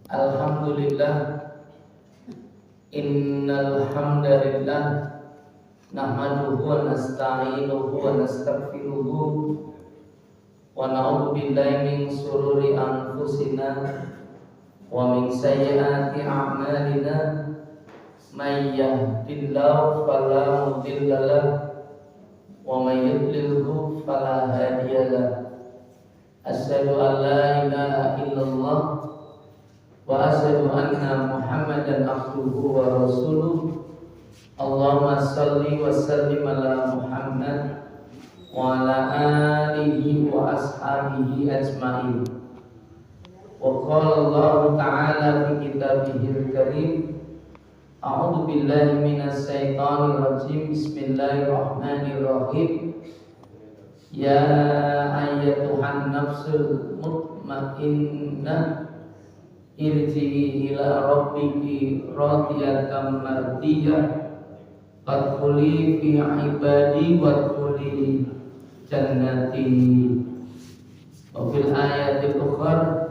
Alhamdulillah, innal hamdalillah nahmaduhu wa nasta'inuhu wa nastaghfiruhu wa na'udzu billahi min shururi anfusina wa min sayyiati a'malina may yahdihillahu fala mudilla lahu wa may yudlilhu fala hadiya lahu. Asyhadu an la ilaha illallah wa asyhadu anna Muhammadan abduhu wa rasuluh. Allahumma salli wa sallim ala Muhammad wa ala alihi wa ashabihi ajma'in. Wa qala Allah ta'ala fi kitabihil karim, a'udzu billahi minas syaitonir rajim, bismillahirrahmanirrahim. Ya ayyatuhan nafsul mutmainnah, irji'i ila rabbiki radiyatan mardiyah, fadkhuli fi ibadi wadkhuli jannati. Wa fil ayatil ukhra,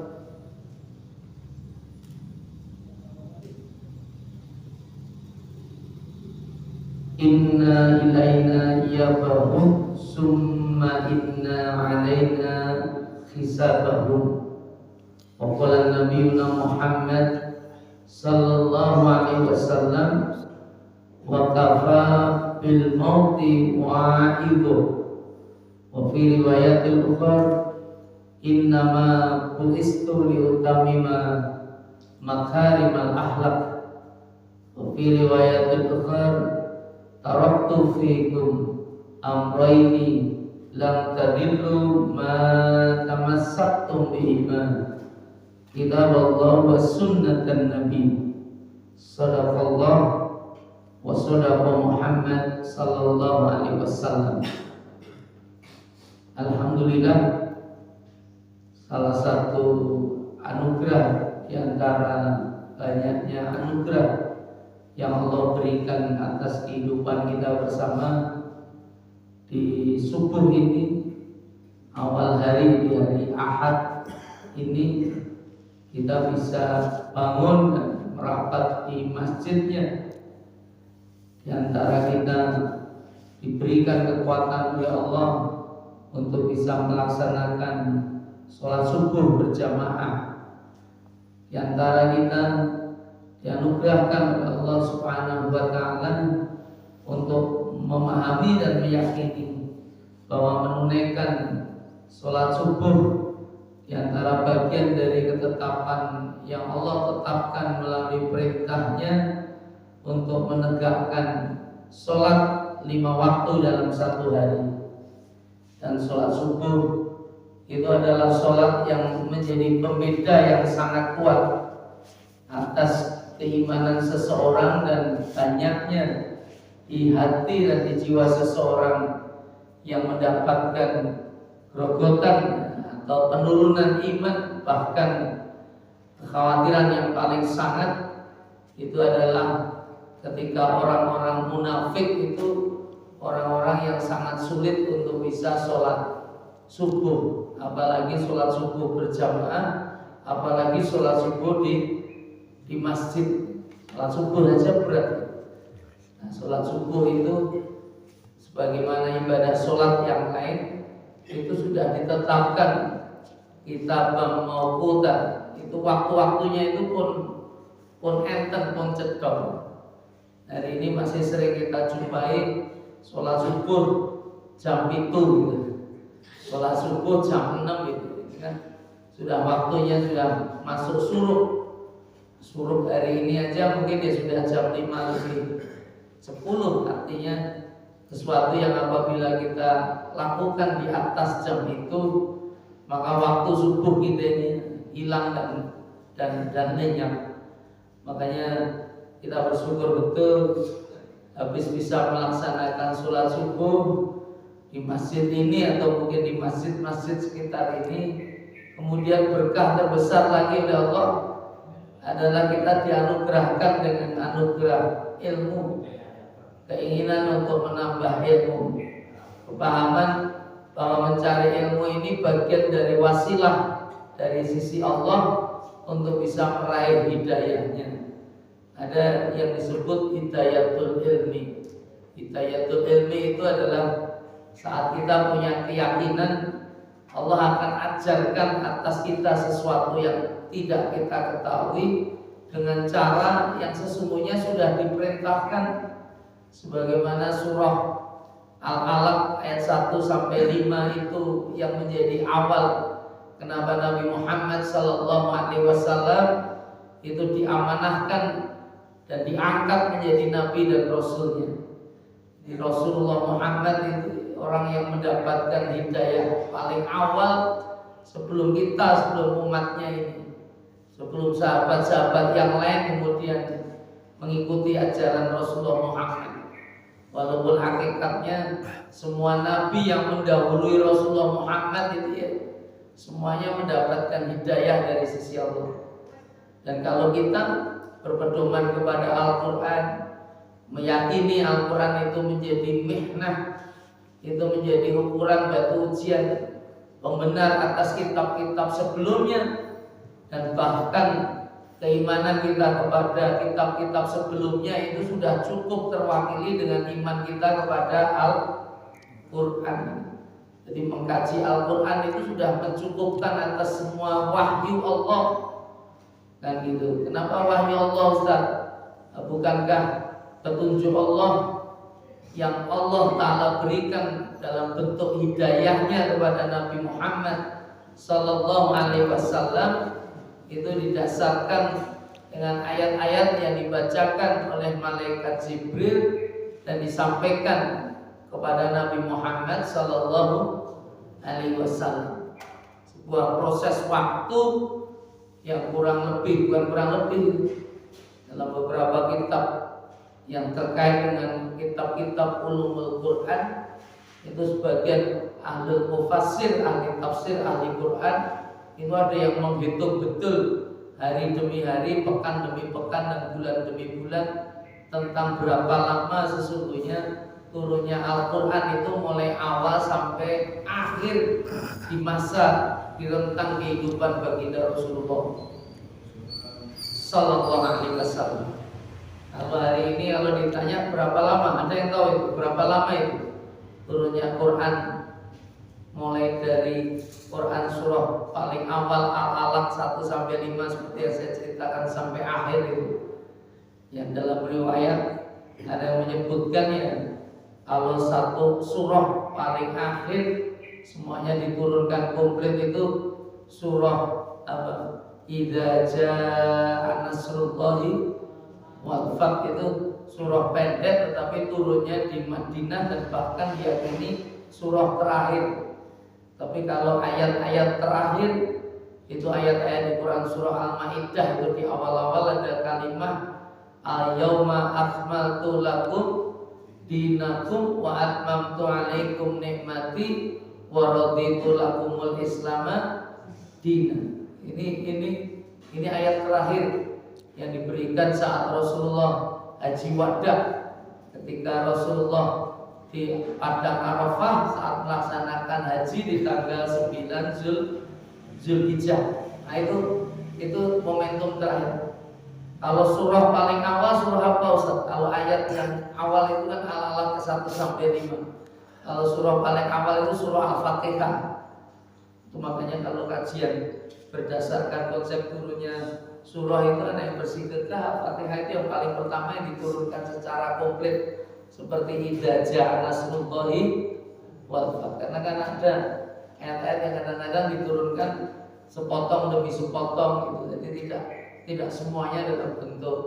inna ilaina iyabahum summa inna alaina hisabahum. Wa qala nabiyuna Muhammad sallallahu alaihi wasallam, wa kafa bil mauti wa'idhu. Wa fi riwayatil ukhra, innama bu'istu liutamima makarimal akhlaq. Wa fi riwayatil ukhra, taraktu fikum amrayni lam tadillu ma tamassaktum bihima, kitab Allah wa sunnatan nabi. Sadaqallah wa sadaqa Muhammad sallallahu alaihi wasallam. Alhamdulillah, salah satu anugerah di antara banyaknya anugerah yang Allah berikan atas kehidupan kita bersama di subuh ini, awal hari, di hari Ahad ini, kita bisa bangun dan merapat di masjidnya. Di antara kita diberikan kekuatan oleh Allah untuk bisa melaksanakan sholat subuh berjamaah. Di antara kita dianugerahkan oleh Allah Subhanahu wa Ta'ala untuk memahami dan meyakini bahwa menunaikan sholat subuh di antara bagian dari ketetapan yang Allah tetapkan melalui perintahnya untuk menegakkan sholat 5 waktu dalam satu hari. Dan sholat subuh itu adalah sholat yang menjadi pembeda yang sangat kuat atas keimanan seseorang dan banyaknya di hati dan di jiwa seseorang yang mendapatkan grogotan atau penurunan iman, bahkan kekhawatiran yang paling sangat itu adalah ketika orang-orang munafik itu orang-orang yang sangat sulit untuk bisa sholat subuh, apalagi sholat subuh berjamaah, apalagi sholat subuh di masjid. Sholat subuh aja berat. Nah, sholat subuh itu sebagaimana ibadah sholat yang lain itu sudah ditetapkan kitab mauquta, itu waktu-waktunya itu pun enten, pun cedok. Hari ini masih sering kita jumpai sholat subuh jam 7 gitu, sholat subuh jam 6 gitu, kan sudah waktunya, sudah masuk suruh hari ini aja mungkin dia sudah jam 5:10. Artinya sesuatu yang apabila kita lakukan di atas jam itu, maka waktu subuh kita ini hilang dan lenyap. Makanya kita bersyukur betul habis bisa melaksanakan sholat subuh di masjid ini atau mungkin di masjid-masjid sekitar ini. Kemudian berkah terbesar lagi oleh Allah adalah kita dianugerahkan dengan anugerah ilmu, keinginan untuk menambah ilmu, kepahaman bahwa mencari ilmu ini bagian dari wasilah dari sisi Allah untuk bisa meraih hidayahnya. Ada yang disebut hidayatul ilmi. Hidayatul ilmi itu adalah saat kita punya keyakinan Allah akan ajarkan atas kita sesuatu yang tidak kita ketahui dengan cara yang sesungguhnya sudah diperintahkan, sebagaimana surah Al-Alaq ayat 1 sampai 5 itu yang menjadi awal kenapa Nabi Muhammad sallallahu alaihi wasallam itu diamanahkan dan diangkat menjadi nabi dan rasulnya. Di Rasulullah Muhammad itu orang yang mendapatkan hidayah paling awal sebelum kita, sebelum umatnya ini, sebelum sahabat-sahabat yang lain kemudian mengikuti ajaran Rasulullah Muhammad. Walaupun hakikatnya semua nabi yang mendahului Rasulullah Muhammad itu ya semuanya mendapatkan hidayah dari sisi Allah. Dan kalau kita berpedoman kepada Al-Quran, meyakini Al-Quran itu menjadi mihnah, itu menjadi ukuran batu ujian pembenar atas kitab-kitab sebelumnya, dan bahkan keimanan kita kepada kitab-kitab sebelumnya itu sudah cukup terwakili dengan iman kita kepada Al-Quran. Jadi mengkaji Al-Quran itu sudah mencukupkan atas semua wahyu Allah. Kan gitu. Kenapa wahyu Allah, Ustaz? Bukankah petunjuk Allah yang Allah Ta'ala berikan dalam bentuk hidayahnya kepada Nabi Muhammad Sallallahu Alaihi Wasallam itu didasarkan dengan ayat-ayat yang dibacakan oleh malaikat Jibril dan disampaikan kepada Nabi Muhammad Sallallahu Alaihi Wasallam. Sebuah proses waktu yang bukan kurang lebih dalam beberapa kitab yang terkait dengan kitab-kitab ulumul Quran itu sebagian ahli mufassir, ahli tafsir, ahli Quran itu ada yang menghitung betul hari demi hari, pekan demi pekan, dan bulan demi bulan tentang berapa lama sesungguhnya turunnya Al-Quran itu mulai awal sampai akhir di masa di rentang kehidupan baginda Rasulullah Sallallahu Alaihi Wasallam. Kalau hari ini kalau ditanya berapa lama, ada yang tahu itu berapa lama itu turunnya Quran, mulai dari Quran surah paling awal Al-Alaq 1 sampai 5 seperti yang saya ceritakan sampai akhir itu. Yang dalam riwayat ada yang menyebutkan ya, kalau satu surah paling akhir semuanya diturunkan komplit itu surah apa? Idza jaa nasrullahi wal fath, itu surah pendek tetapi turunnya di Madinah dan bahkan diyakini surah terakhir. Tapi kalau ayat-ayat terakhir itu ayat-ayat di Quran surah Al-Maidah itu di awal-awal ada kalimat al-yauma akmaltu lakum dinakum wa atmamtu alaikum nikmati wa raditu lakumul islama dina. Ini ayat terakhir yang diberikan saat Rasulullah haji wada, ketika Rasulullah di Padang Arafah saat melaksanakan haji di tanggal 9 Zulhijjah. Nah itu momentum terakhir. Kalau surah paling awal surah apa Ustaz? Kalau ayat yang awal itu kan Al-Alaq ke 1 sampai 5. Kalau surah paling awal itu surah Al-Fatihah. Itu makanya kalau kajian berdasarkan konsep turunnya surah itu ada yang bersiketah Al-Fatihah itu yang paling pertama yang diturunkan secara komplit seperti idza jaa nasrullahi wal fath. Karena kan ada ayat-ayat yang kadang-kadang diturunkan sepotong demi sepotong gitu. Jadi tidak semuanya dalam bentuk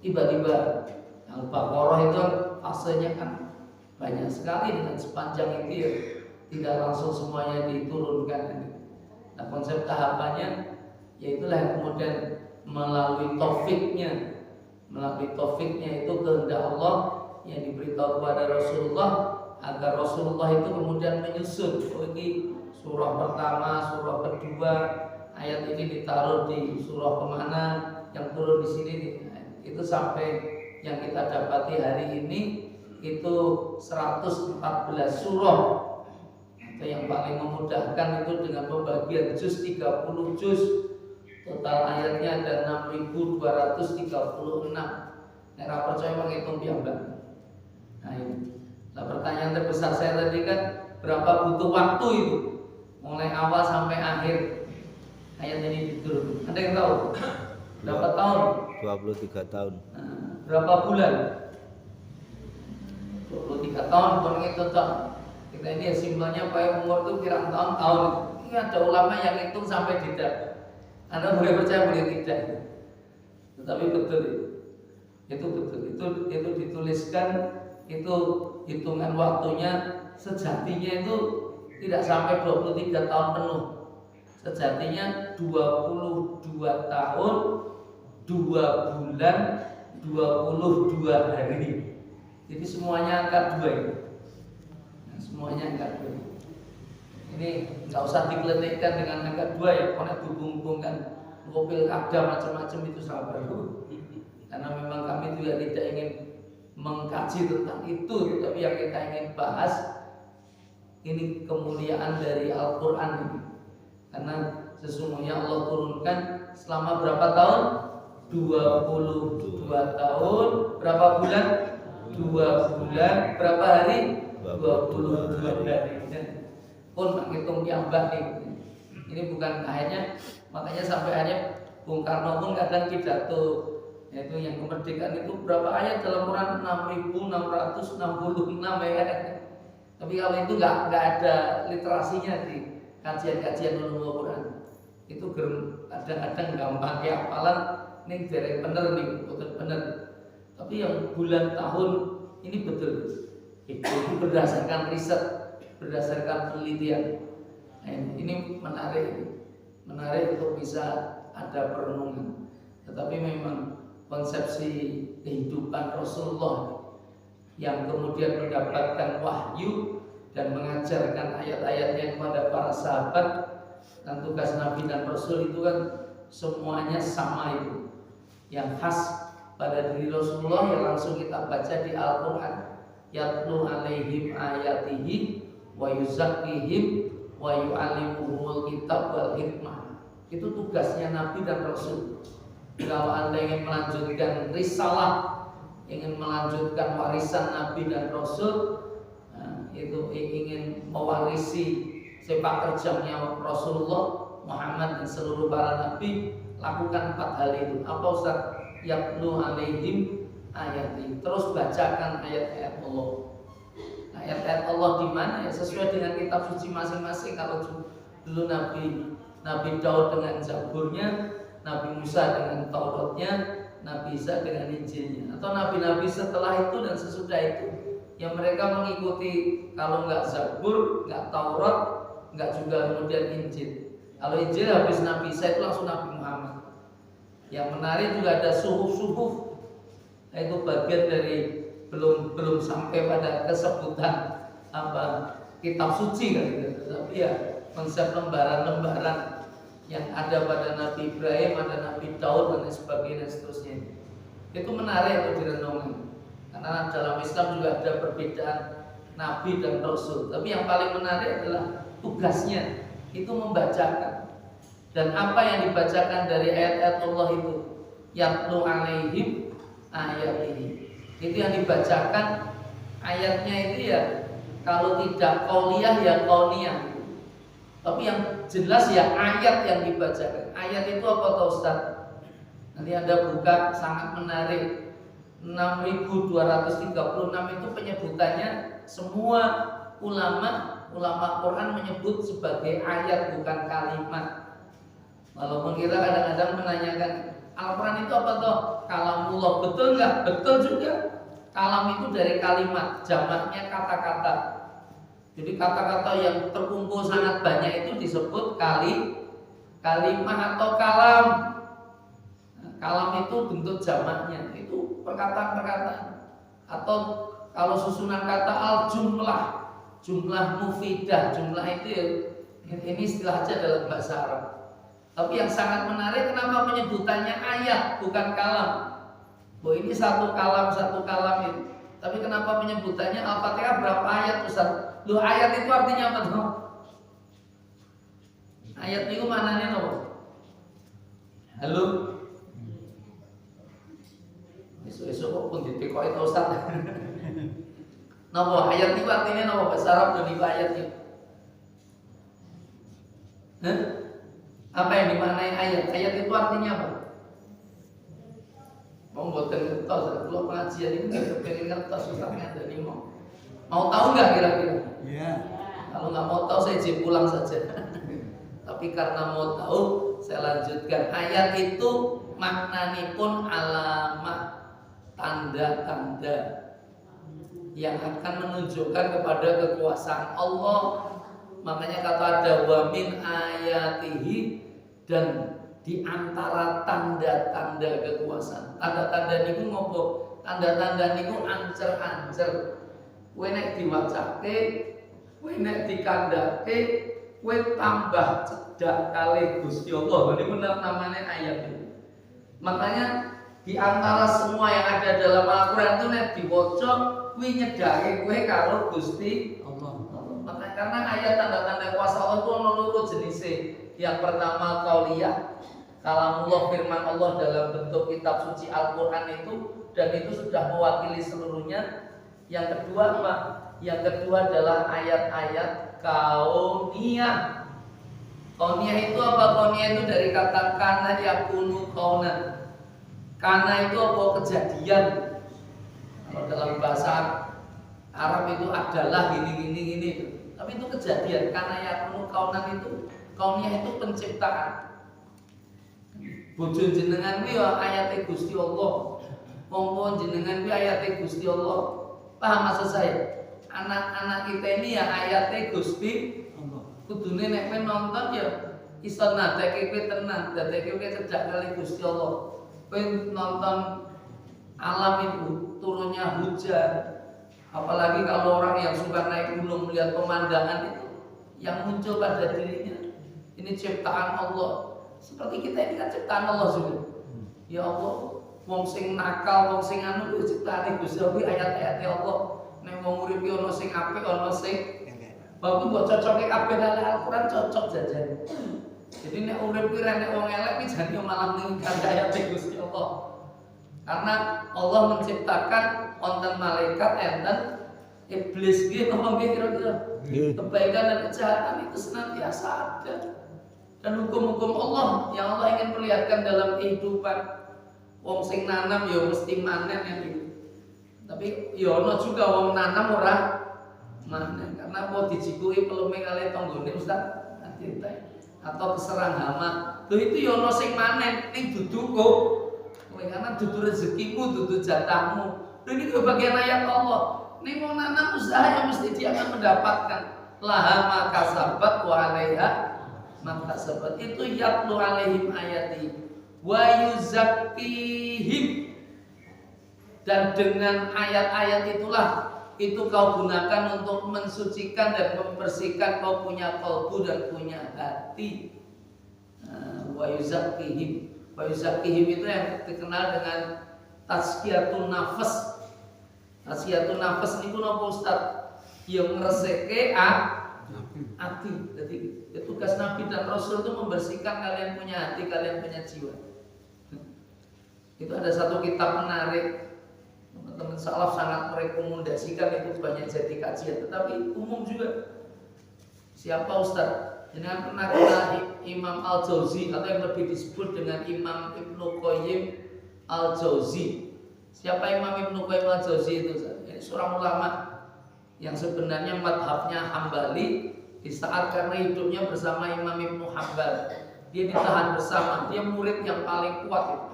tiba-tiba. Al-Baqarah itu fasenya kan banyak sekali dengan sepanjang itu ya, tidak langsung semuanya diturunkan. Nah, konsep tahapannya yaitulah yang kemudian melalui taufiknya itu kehendak Allah yang diberitahu kepada Rasulullah agar Rasulullah itu kemudian menyusun. Oh, ini surah pertama, surah kedua, ayat ini ditaruh di surah kemana, yang turun di sini. Itu sampai yang kita dapati hari ini itu 114 surah. yang paling memudahkan itu dengan pembagian juz 30 juz. Total ayatnya ada 6.236. Nek ra percaya menghitung piyambak. Nah ini. Nah pertanyaan terbesar saya tadi kan berapa butuh waktu itu mulai awal sampai akhir ayat ini diturunkan. Ada yang tahu? Berapa tahun? 23 tahun. Nah, berapa bulan? 23 tahun pun itu toh. Kita ini ya simpelnya Pak umur itu kira tahun-tahun. Ini ada ulama yang hitung sampai tidak. Anda boleh percaya boleh tidak. Tetapi betul itu betul. Itu dituliskan itu hitungan waktunya sejatinya itu tidak sampai 23 tahun penuh. Sejatinya 22 tahun 2 bulan 22 hari. Jadi semuanya angka 2 itu. Nah, semuanya angka 2. Ini nggak usah dikeletikkan dengan angka 2 ya, karena dihubung-hubungkan mobil kada macam-macam itu salah baru. Karena memang kami juga tidak ingin mengkaji tentang itu, tetapi yang kita ingin bahas ini kemuliaan dari Al-Quran ini. Karena sesungguhnya Allah turunkan selama berapa tahun? 22 tahun. Berapa bulan? 2 bulan. Berapa hari? 22 hari. Pun menghitung piyambak nih. Ini bukan akhirnya, makanya sampai akhirnya Bung Karno pun kadang pidato, yaitu yang kemerdekaan itu berapa ayat dalam Quran? 6.666 ayat. Tapi kalau itu nggak ada literasinya di kajian-kajian ulumul Quran, itu kadang-kadang gampang ya hafalan nih derek bener nih, betul bener. Tapi yang bulan tahun ini betul itu berdasarkan riset, berdasarkan penelitian. Nah, ini menarik untuk bisa ada perenungan. Tetapi memang konsepsi kehidupan Rasulullah yang kemudian mendapatkan wahyu dan mengajarkan ayat-ayatnya kepada para sahabat, dan tugas Nabi dan Rasul itu kan semuanya sama itu. Yang khas pada diri Rasulullah yang langsung kita baca di Al-Quran, yatlu alaihim ayatihi wa yuzakkihim wa yu'allimuhumul kitab wal hikmah. Itu tugasnya Nabi dan Rasul. Kalau Anda ingin melanjutkan risalah, ingin melanjutkan warisan Nabi dan Rasul, itu ingin mewarisi sepak terjangnya Rasulullah Muhammad dan seluruh para nabi, lakukan 4 hal itu. Apa Ustaz? Yatlu alaihim ayati. Terus bacakan ayat-ayat Allah. Ayat-ayat Allah di mana? Ya sesuai dengan kitab suci masing-masing. Kalau dulu Nabi Daud dengan Zaburnya, Nabi Musa dengan Tauratnya, Nabi Isa dengan Injilnya, atau nabi-nabi setelah itu dan sesudah itu yang mereka mengikuti, kalau nggak Zabur, nggak Taurat, nggak juga kemudian Injil. Kalau Injil habis Nabi Isa itu langsung Nabi Muhammad. Yang menarik juga ada suhuf-suhuf, itu bagian dari belum sampai pada kesebutan apa kitab suci kan gitu. Tapi ya konsep lembaran-lembaran yang ada pada Nabi Ibrahim, ada Nabi Daud dan sebagainya dan seterusnya. Itu menarik untuk direnungkan. Karena dalam Islam juga ada perbedaan Nabi dan Rasul. Tapi yang paling menarik adalah tugasnya itu membacakan. Dan apa yang dibacakan dari ayat-ayat Allah itu, yatlu alaihim ayat ini. Itu yang dibacakan ayatnya itu ya, kalau tidak qauliyah ya qauniyah. Tapi yang jelas ya ayat yang dibacakan. Ayat itu apa tahu Ustaz? Nanti Anda buka, sangat menarik. 6.236 itu penyebutannya semua ulama Quran menyebut sebagai ayat, bukan kalimat. Walaupun kita kadang-kadang menanyakan Al-Quran itu apa toh? Kalamullah, betul nggak? Betul juga. Kalam itu dari kalimat, jamaknya kata-kata. Jadi kata-kata yang terkumpul sangat banyak itu disebut kalimah atau kalam. Nah, kalam itu bentuk jamaknya, itu perkataan-perkataan. Atau kalau susunan kata al-jumlah, jumlah mufidah, jumlah itu ya, ini istilah aja dalam bahasa Arab. Tapi yang sangat menarik, kenapa penyebutannya ayat bukan kalam? Oh ini satu kalam itu. Tapi kenapa penyebutannya Al-Fatihah berapa ayat Ustaz? Loh ayat itu artinya apa tuh? Ayat niku manane napa? Halo. Esuk-esuk kok pun ditekoki ta Ustaz. Napa ayat niku artinya napa bahasa Arab niku ayat niku? Apa yang dimaknai ayat? Ayat itu artinya apa? Mau buatkan kertas, kalau pengajian ini nggak kepengen kertas, susahnya ada nih mau. Mau tahu nggak kira-kira? Iya. Kalau nggak mau tahu saya izin pulang saja. Tapi karena mau tahu, saya lanjutkan. Ayat itu maknanya pun alamah, tanda-tanda yang akan menunjukkan kepada kekuasaan Allah. Makanya kata ada wa min ayatihi, dan di antara tanda-tanda kekuasaan. Tanda-tanda niku ngopo? Tanda-tanda niku ancer-ancer. Kowe nek diwacake, kowe nek dikandhake, kowe tambah cedak kali Gusti Allah. Ini benar namanya ayat itu. Makanya di antara semua yang ada dalam Al-Qur'an itu nek diwaca, kowe nyedake kowe karo Gusti Allah. Makanya karena ayat tanda-tanda kuasa Allah itu ono loro jenise. Yang pertama qauliyah, kalamullah, firman Allah dalam bentuk kitab suci Al-Qur'an itu, dan itu sudah mewakili seluruhnya. Yang kedua apa? Yang kedua adalah ayat-ayat kauniyah. Kauniyah itu apa? Kauniyah itu dari kata kana yakunu kaunan. Kana itu apa? Kejadian. Kalau dalam bahasa Arab itu adalah gini. Tapi itu kejadian. Kana yakunu kaunan itu, kauniyah itu penciptaan. Bojo jenengan kuwi ayate Gusti Allah. Wong jenengan kuwi ayate Gusti Allah. Paham maksud saya? Anak-anak kita ini ya ayate Gusti Allah. Kudune nek kowe nonton ya iso nadake kowe tenan, dadake kowe cedak kali Gusti Allah. Kowe nonton alam itu, turunnya hujan. Apalagi kalau orang yang suka naik gunung melihat pemandangan itu yang muncul pada dirinya. Ini ciptaan Allah. Seperti kita ini kan ciptaan Allah juga. Ya Allah, wong sing nakal, wong sing anu kuwi ciptaane Gusti Allah, ayat-ayate Allah. Nek wong urip ono sing apik, ono sing bagus, mbok cocoke kabeh karo Al-Qur'an cocok jajan. Jadi nek urip kuwi nek wong elek kuwi jane malah ninggal ayate Gusti Allah. Karena Allah menciptakan wonten malaikat enten iblis nggih apa nggih kira-kira. Kebaikan dan kejahatan itu senantiasa ada. Dan hukum-hukum Allah yang Allah ingin perlihatkan dalam kehidupan. Wong sing nanam ya mesti manen ya gitu. Tapi ya ono juga wong nanam ora manen karena mau dijikui pelume kali tanggane Ustaz nanti atau keserang hama. Lho itu ya ono sing manen ning dudu kok. Kowe karena dudu rezekimu, dudu jatahmu. Lho ini bagian ayat Allah. Ning wong nanam usaha yang mesti dia akan mendapatkan. Laha maka sabat wa alaiha maka sabat. Itu yatlu alaihim ayati wa yuzakkihim, dan dengan ayat-ayat itulah itu kau gunakan untuk mensucikan dan membersihkan kau punya kalbu dan punya hati. Wa yuzakkihim, wa yuzakkihim itu yang dikenal dengan tazkiyatun nafas. Tazkiyatun nafas niku napa Ustaz? Yang ngreseke hati. Jadi tugas Nabi dan Rasul itu membersihkan kalian punya hati, kalian punya jiwa. Itu ada satu kitab menarik, teman-teman salaf sangat merekomendasikan, itu banyak jadi kajian, tetapi umum juga. Siapa Ustaz? Jangan pernah kenal Imam Al-Jauzi atau yang lebih disebut dengan Imam Ibnu Qayyim Al-Jauzi. Siapa Imam Ibnu Qayyim Al-Jauzi itu? Ini seorang ulama yang sebenarnya madhabnya Hambali. Di saat karena hidupnya bersama Imam Ibnu Hanbal, dia ditahan bersama, dia murid yang paling kuat itu.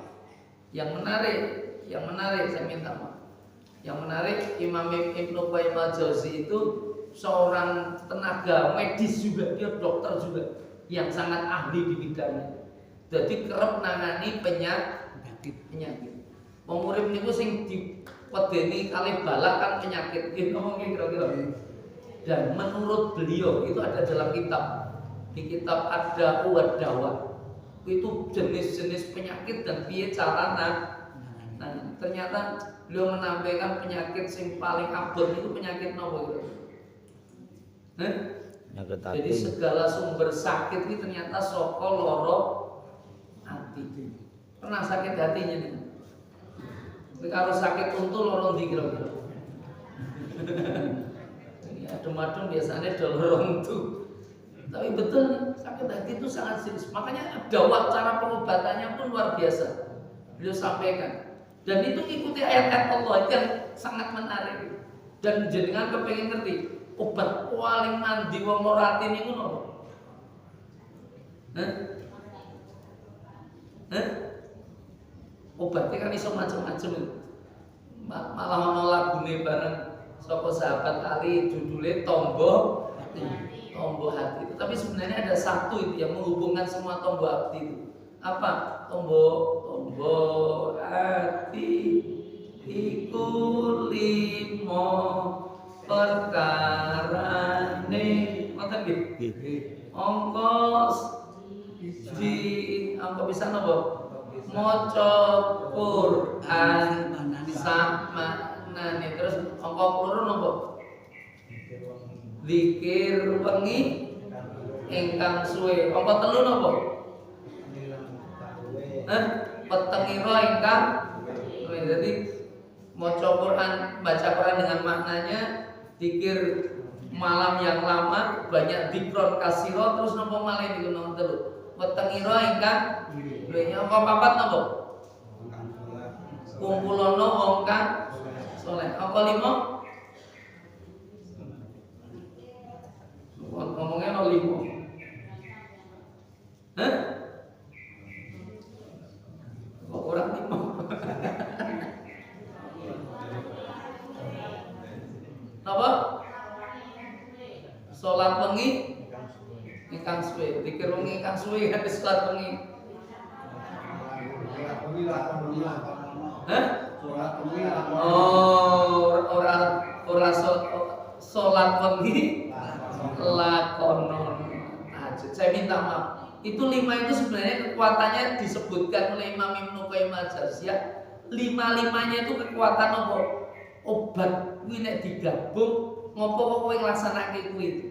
Yang menarik saya minta maaf. Yang menarik Imam Ibnu Qayyim Al-Jauzi itu seorang tenaga medis juga, dia dokter juga yang sangat ahli di bidangnya. Jadi kerap nangani penyakit. Wong urip niku sing diwedeni kali balak kan penyakit. Nggih ngomongin kira-kira. Dan menurut beliau itu ada dalam kitab, di kitab Ad-Da'u wad-Dawa. Itu jenis-jenis penyakit dan piye carana. Nah, ternyata beliau menampilkan penyakit yang paling abot itu penyakit nopo gitu. Jadi segala sumber sakit ini ternyata saka loro hati. Pernah sakit hatinya nih? Tapi kalau sakit untu loro ndi kira-kira? Ya adem-adem biasanya loro untu. Tapi betul nih, sakit hati itu sangat serius. Makanya ada cara pengobatannya pun luar biasa. Beliau sampaikan. Dan itu ikuti ayat-ayat Allah itu yang sangat menarik. Dan jenengan kepengen ngerti obat paling mandi wong loratin itu nopo? Obatnya kan iso macam-macam itu. Malah ono lagune bareng saka sahabat Ali judulnya Tombo Hati. Tapi sebenarnya ada satu itu yang menghubungkan semua tombo hati itu. Apa? Tombo hati iku limo perkarane ngoten nggih. Ongkos di angka bisa napa? Maca Quran sakmanane. Terus angka loro napa? Zikir wengi ingkang suwe. Angka telu napa? Petengira ingkang suwe. Jadi maca Quran, baca Quran dengan maknanya, zikir malam yang lama, banyak dikron kasiro, terus napa malih niku nomor telu. Petengira ingkang suwe. Angka papat napa? Kumpulono wong kang saleh. Angka 5 ngomongnya 05. Kok orang 5? Apa? Salat wengi ingkang suwe, zikir wengi ingkang suwe, habis salat wengi. Ora salat wengi lakonon tahajud. Saya minta maaf. Itu 5 itu sebenarnya kekuatannya disebutkan oleh Imam Ibnu Qayyim al-Jauziyah. 5-5-nya itu kekuatan apa? Obat kuwi nek digabung ngopo kok kowe nglasanake kuwi.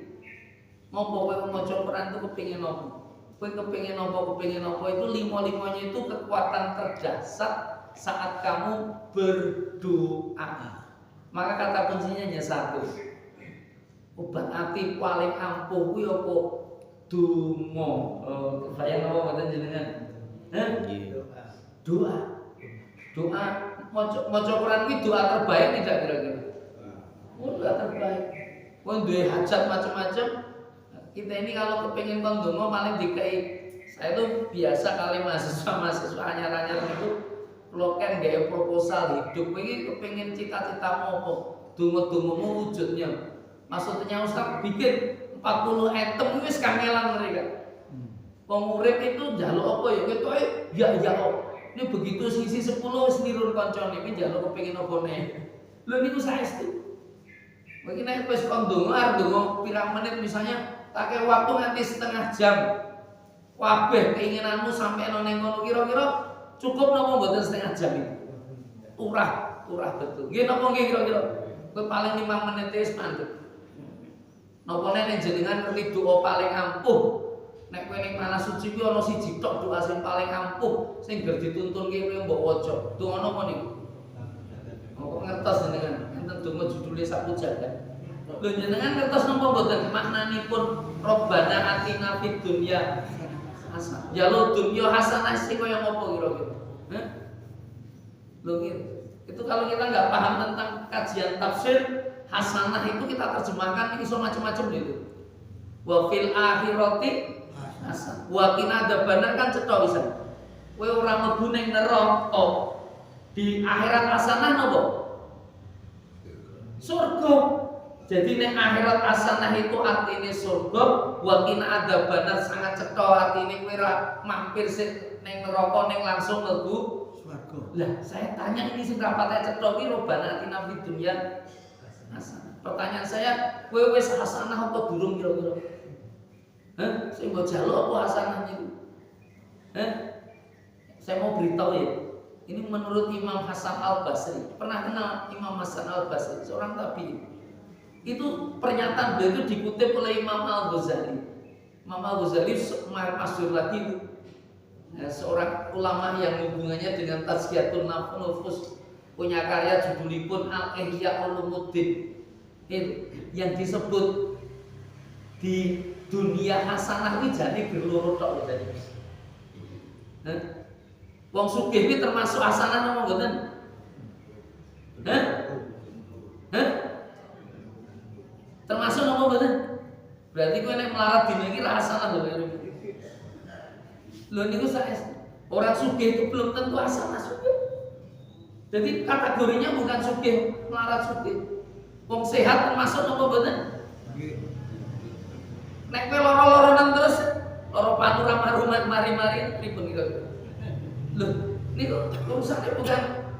Ngopo kowe maca Quran itu kepengin apa? Kowe kepengin apa itu 5-5-nya itu kekuatan terdasar saat kamu berdoa. Maka kata kuncinya hanya satu. Obat ati paling ampuh kuwi apa? Donga. Kebayang apa mboten jenengan? Doa. Doa maca Quran kuwi doa terbaik tidak kira-kira? Doa terbaik. Wong duwe hajat macam-macam. Kita ini kalau kepengin kon donga paling dikai. Saya tuh biasa kali mahasiswa anyar-anyar itu kalau kan gawe proposal hidup ini kepengin cita-citamu apa? Donga-dongamu wujudnya. Maksudnya Ustaz bikin 40 item wis kangelan mereka. Pengurip itu njaluk apa ya? Ketoke ya ini begitu sisi 10 wis nirun kancane iki njaluk kepengin apa neh. Lho niku saestu. Mungkin nek wis kon donga pirang menit misalnya pakai waktu nanti setengah jam. Kabeh keinginanmu sampai ning ngono kira-kira cukup napa mboten setengah jam itu? Turah betul. Nggih napa nggih kira-kira? Kowe paling 5 menit wis mandek. Napa nek jenengan ngerti doa paling ampuh? Nek kowe ning mana suci kuwi ana siji tok doa sing paling ampuh sing ger dituntunke kowe mbok waca. Doa napa niku? Kok ngertos jenengan? Enten donga judule sapu jagat. Lho jenengan ngertos napa mboten maknanipun Robbana atina fid dunya hasanah. Jalur dunya hasanah sing kaya ngopo kira-kira? Lho itu kalau kita nggak paham tentang kajian tafsir hasanah itu kita terjemahkan ini so macam-macam gitu. Wa fil akhirati hasanah. Wa qina adzabannar kan cetha pisan. Kowe ora mlebu ning neraka. Di akhirat hasanah napa? Surga. Jadi nek akhirat hasanah itu artine surga, wa qina adzabannar sangat cetha artine kowe ora mampir sing ning neraka ning langsung mlebu swarga. Lah, saya tanya ini sing rapate cetha iki robana atina fid dunya hasanah. Pertanyaan saya, kowe wis hasanah apa durung kira-kira? Sing mbok jaluk apa hasanah niku? Saya mau beritahu ya. Ini menurut Imam Hasan Al-Basri. Pernah kenal Imam Hasan Al-Basri, seorang tabi'in. Itu pernyataan beliau itu dikutip oleh Imam Al-Ghazali. Imam Al-Ghazali masyhur lagi itu. Seorang ulama yang hubungannya dengan Tazkiyatun Nufus, punya karya judulipun Al-Ihya Ulumuddin. Yang disebut di dunia hasanah ini jadi berloro tok jadi. Wong sugih iki termasuk hasanah napa mboten? Termasuk napa mboten? Berarti kowe nek melarat dina iki ra hasanah lho. Lho niku orang sugih itu belum tentu hasanah sugih. Jadi kategorinya bukan sugih melarat sugih. Wong sehat termasuk napa mboten? Nek kowe loro-loronan terus loro panu ramah mari-mari pripun gitu. Loh, niku urusannya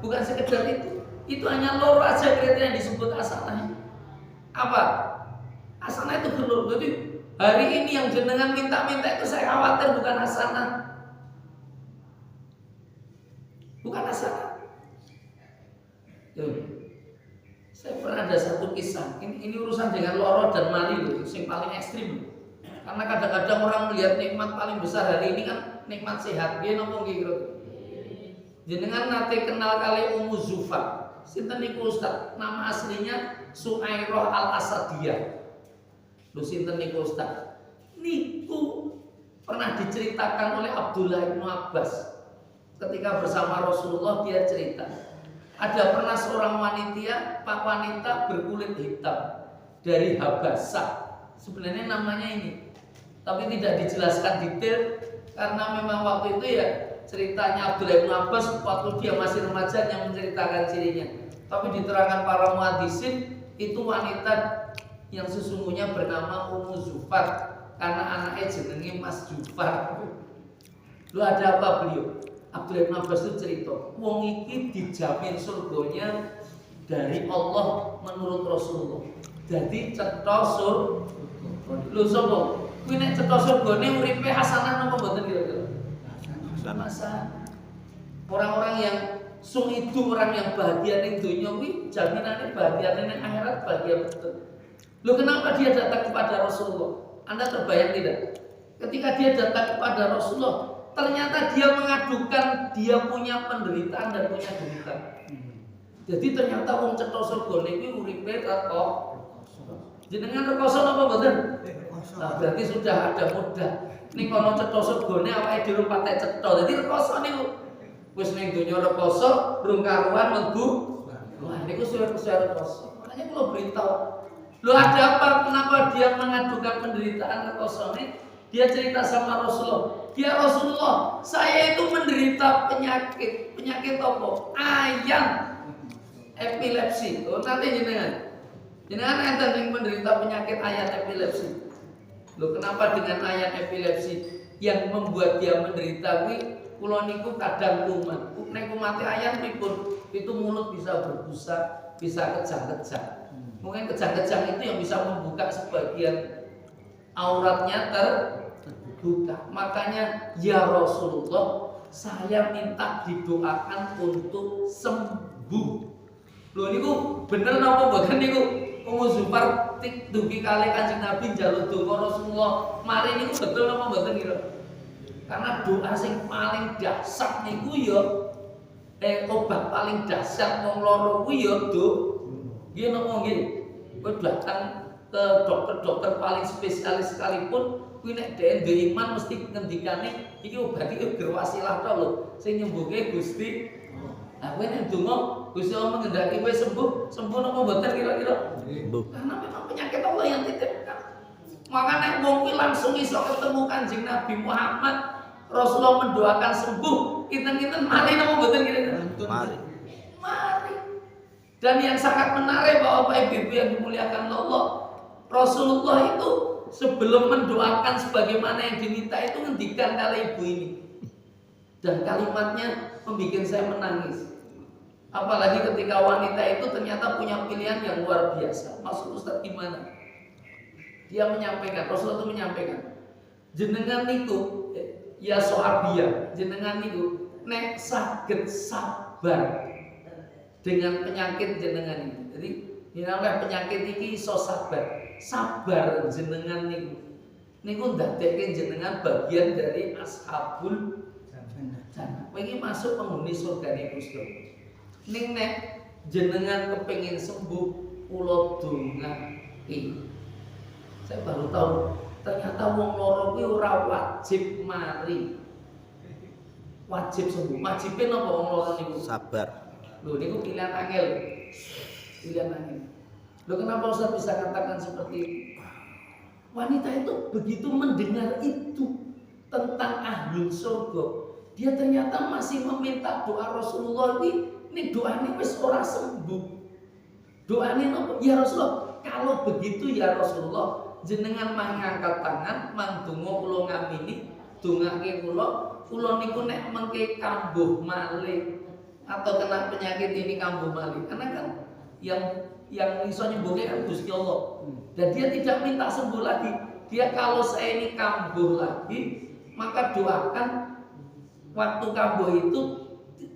bukan sekedar itu. Itu hanya loro aja kriteria yang disebut hasanah. Apa? Hasanah itu berloro. Jadi hari ini yang jenengan minta-minta itu saya khawatir bukan hasanah. Bukan hasanah. Saya pernah ada satu kisah. Ini urusan dengan loro dan mari loh, yang paling ekstrim. Karena kadang-kadang orang melihat nikmat paling besar hari ini kan nikmat sehat. Dia ngomong gitu. Jenengan nate kenal kali Ummu Zufar. Sinten niku Ustaz? Nama aslinya Su'airah Al-Asadiyah. Lho sinten niku Ustaz? Niku pernah diceritakan oleh Abdullah bin Abbas. Ketika bersama Rasulullah dia cerita. Ada pernah seorang wanita berkulit hitam dari Habasah. Sebenarnya namanya ini, tapi tidak dijelaskan detail karena memang waktu itu ya ceritanya Abdullah bin Abbas waktu dia masih remaja yang menceritakan cirinya. Tapi diterangkan para muhaddisin itu wanita yang sesungguhnya bernama Ummu Zufar karena anaknya jenenge Mas Zufar. Lu ada apa beliau? Abdullah bin Abbas itu cerita, wong iki dijamin surganya dari Allah menurut Rasulullah. Jadi cetha surga. Lho sapa? Kuwi nek cetha surgane uripe hasanah napa mboten kira-kira? Hasanah. Orang-orang yang itu orang yang bahagia ning dunya kuwi jaminane bahagia ning akhirat bahagia betul. Lho kenapa dia datang kepada Rasulullah? Anda terbayang tidak? Ketika dia datang kepada Rasulullah, ternyata dia mengadukan dia punya penderitaan dan punya derita. Jadi ternyata wong cetha surgane kuwi uripe kok jenengan rekoso napa mboten? Nah, berarti sudah ada mudah. Ning kono cetha surgane awake dhewe patek cetha. Dadi rekoso niku wis ning donya rekoso, durung karuan mlebu. Wah, niku suwe rekoso. Makanya kula beritahu. Loh ada apa? Kenapa dia mengadukan penderitaan rekosone? Dia cerita sama Rasulullah. Ya Rasulullah, saya itu menderita penyakit. Penyakit apa? Ayam epilepsi. Oh, nanti jenengan enten yang menderita penyakit ayam epilepsi. Loh, kenapa dengan ayam epilepsi yang membuat dia menderita kuwi kula niku kadang kumat. Nek kumate ayam pripun? Itu mulut bisa berbusa, bisa kejang-kejang. Mungkin kejang-kejang itu yang bisa membuka sebagian auratnya terbuka. Makanya ya Rasulullah, saya minta didoakan untuk sembuh. Lho niku bener napa mboten niku? Ummu Zufar dugi kalih Kanjeng Nabi njaluk donga Rasulullah. Mari niku betul napa mboten kira? Karena doa sing paling dahsyat niku ya obat paling dahsyat wong lara kuwi ya nggih napa nggih. Kowe datang ke dokter-dokter paling spesialis sekalipun kuwi nek dhek duwe iman mesti ngendikane iki obat iki berwasilah to lho sing nyembuhke Gusti. Nah kowe nek donga Gusti Allah mengendaki kowe sembuh napa mboten kira-kira? Karena memang penyakit Allah yang titipkan. Maka nek wong kuwi langsung iso ketemu Kanjeng Nabi Muhammad, Rasulullah mendoakan sembuh, kinten-kinten mari napa mboten kira-kira? Mari. Dan yang sangat menarik Bapak Ibu yang dimuliakan Allah, Rasulullah itu sebelum mendoakan sebagaimana yang diminta itu ngendikan kali ibu ini. Dan kalimatnya membuat saya menangis. Apalagi ketika wanita itu ternyata punya pilihan yang luar biasa. Maksud Ustaz gimana? Dia menyampaikan, Rasulullah itu menyampaikan, jenengan niku ya sahabiyah, jenengan niku nek saged sabar dengan penyakit jenengan ini. Jadi Oleh penyakit iki iso sabar. Sabar jenengan niku ndadekke jenengan bagian dari ashabul jannah. Kowe iki masuk penghuni surgane Gusti. Ning nek jenengan kepengin sembuh kula dongake. Saya baru tahu ternyata wong loro kuwi ora wajib mari. Wajib sembuh. Wajibe napa wong loro niku? Sabar. Lho niku pilihan angel. Pilihan angel. Lho kenapa Ustaz bisa katakan seperti itu? Wanita itu begitu mendengar itu tentang ahlul surga, dia ternyata masih meminta doa Rasulullah ini doa ini wis ora sembuh. Doa ini ya Rasulullah, kalau begitu ya Rasulullah, jenengan mangangkat tangan, mandonga kula ngamini, dongake kula niku nek mengke kambuh malih atau kena penyakit ini kambuh malih. Karena kan yang iso nyembuhke kan Gusti Allah. Dan dia tidak minta sembuh lagi. Dia kalau saya ini kambuh lagi, maka doakan waktu kambuh itu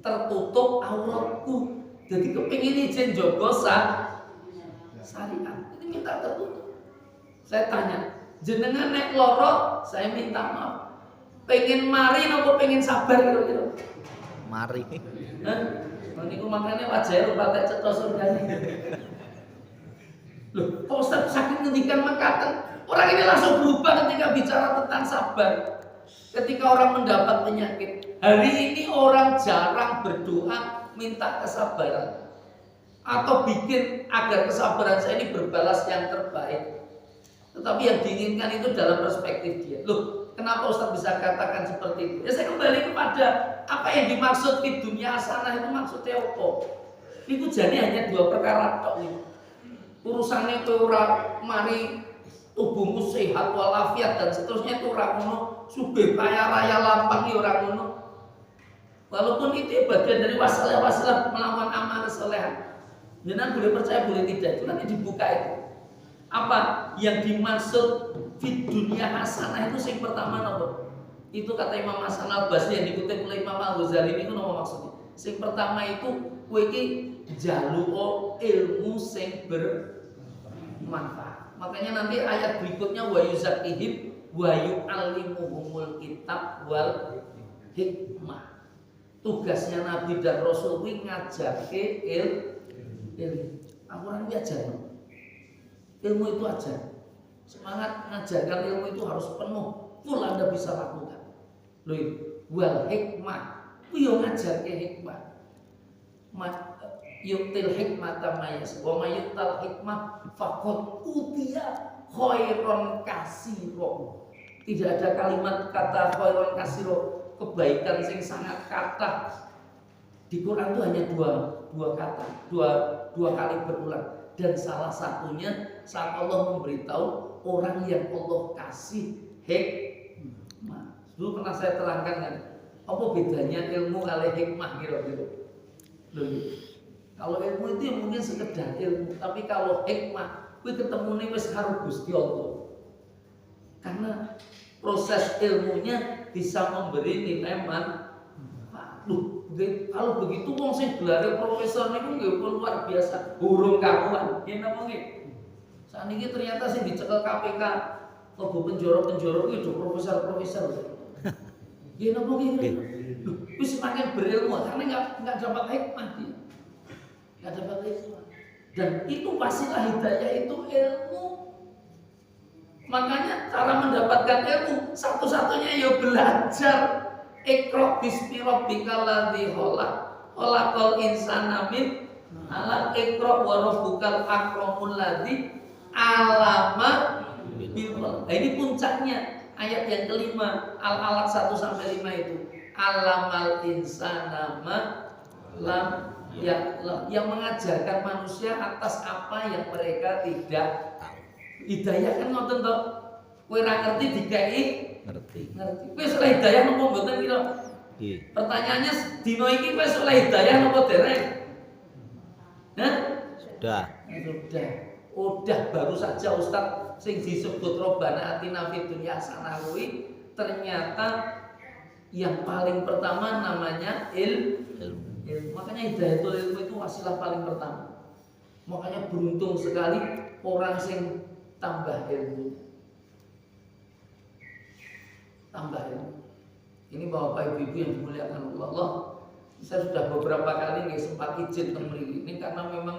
tertutup auratku. Jadi kepingin izin jogo syariat. Ini minta tertutup. Saya tanya, jenengan nek loro, saya minta maaf. Pengen mari nopo pengen sabar kira-kira? Mari. Niku makanya wajah pakai cetos surgane. Loh, kok Ustaz saking ngendikan mengatakan orang ini langsung berubah ketika bicara tentang sabar. Ketika orang mendapat penyakit, hari ini orang jarang berdoa minta kesabaran atau bikin agar kesabaran saya ini berbalas yang terbaik. Tetapi yang diinginkan itu dalam perspektif dia. Loh, kenapa Ustaz bisa katakan seperti itu? Ya saya kembali kepada apa yang dimaksud di dunia sana itu maksudnya apa? Itu jadi hanya dua perkara tok nih. Urusannya itu ora mari tubuhmu sehat walafiat dan seterusnya itu ora ngono, sugih kaya raya lampang ya ora ngono. Walaupun itu bagian dari wasilah melakukan amal saleh. Jangan boleh percaya boleh tidak, itu nanti dibuka itu. Apa yang dimaksud di dunia hasanah itu yang pertama nopo? Itu kata Imam Hasan Al-Basri yang dikutip oleh Imam Al-Ghazali itu nopo maksudnya? Yang pertama itu kowe iki njaluk ilmu sing bermanfaat. Makanya nanti ayat berikutnya wa yuzakihim wa yu'allimuhumul kitab wal hikmah. Tugasnya Nabi dan Rasul kuwi ngajarke ilmu. Aku ajar. Ilmu itu ajar. Semangat ngajarkan ilmu itu harus penuh, full Anda bisa lakukan. Loh, wal hikmah. Ku yo ngajarke hikmah. Yutil hikmata mayas wa mayutal hikmah faqad utiya khairon kasiro. Tidak ada kalimat kata khairon kasiro, kebaikan sing sangat kata. Di Quran itu hanya dua kata, dua kali berulang. Dan salah satunya saat Allah memberitahu orang yang Allah kasih hikmah. Dulu pernah saya terangkan kan, apa bedanya ilmu kali hikmah kira-kira? Kalau ilmu itu ya mungkin sekedar ilmu, tapi kalau hikmah, gue ketemunya wis karo Gusti Allah. Karena proses ilmunya bisa memberi nilai manfaat. Kalau begitu wong sing gelare profesor niku nggih luar biasa, burung karuan. Yen napa nggih? Saniki ternyata sing dicekel KPK, kebo penjara-penjara kuwi do profesor-profesor. Yen napa nggih? Wis semakin berilmu karena enggak dapat hikmah dia. Enggak dapat hikmah. Dan itu wasilah hidayah itu ilmu. Makanya cara mendapatkan ilmu satu-satunya ya belajar. Iqra bismi rabbikal ladzi khalaq, khalaqal insana min 'alaq. Iqra wa rabbukal akramul ladzi 'allama bil qalam. Ini puncaknya ayat yang kelima, Al-Alaq 1 sampai 5 itu. Alamal insana ma lam ya'lam, yang mengajarkan manusia atas apa yang mereka tidak tahu. Hidayah kan ngoten to. Kowe ora ngerti dikai ngerti. Kowe oleh hidayah napa mboten kira? Nggih. Pertanyaannya dino iki kowe oleh hidayah napa dereng? Hah? Sudah. Udah baru saja Ustaz sing disebut Robbana atina fid dunya hasanah kuwi ternyata yang paling pertama namanya ilmu. Makanya hidayatul ilmu itu wasilah paling pertama. Makanya beruntung sekali orang sing tambah ilmu. Tambah ilmu. Ini Bapak Ibu yang dimuliakan Allah. Saya sudah beberapa kali nih sempat izin temui ini karena memang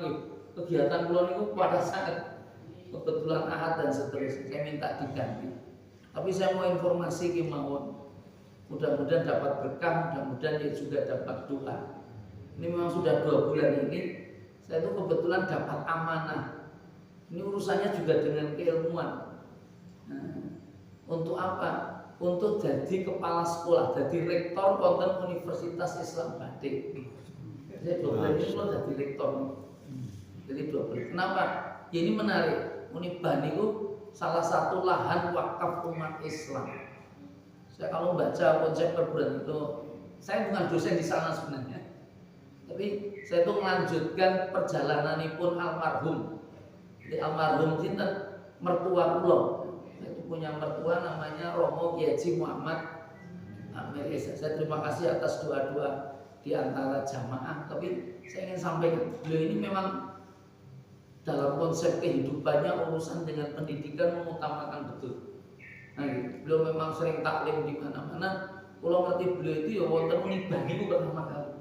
kegiatan kula niku pada saat kebetulan ahad dan seterusnya saya minta diganti. Tapi saya mau informasi ki mawon. Mudah-mudahan dapat berkah, mudah-mudahan juga dapat doa. Ini memang sudah 2 bulan ini saya itu kebetulan dapat amanah. Ini urusannya juga dengan keilmuan. Nah, untuk apa? Untuk jadi kepala sekolah, jadi rektor konten Universitas Islam Batik. Saya 2 bulan ini kalau jadi rektor. Jadi 2 bulan. Kenapa? Ya, ini menarik. Unibah itu salah satu lahan wakaf umat Islam. Saya kalau baca konsep perguruan itu, saya bukan dosen di sana sebenarnya, tapi saya itu melanjutkan perjalanan pun almarhum. Di almarhum sinten mertua kula. Saya itu punya mertua namanya Romo Kiai Haji Muhammad Amir Esa. Saya terima kasih atas doa-doa di antara jamaah. Tapi saya ingin sampaikan, beliau ini memang dalam konsep kehidupannya urusan dengan pendidikan mengutamakan betul. Nah, beliau memang sering taklim di mana-mana. Kalau ngerti beliau itu ya wonten unibah niku pertama kali.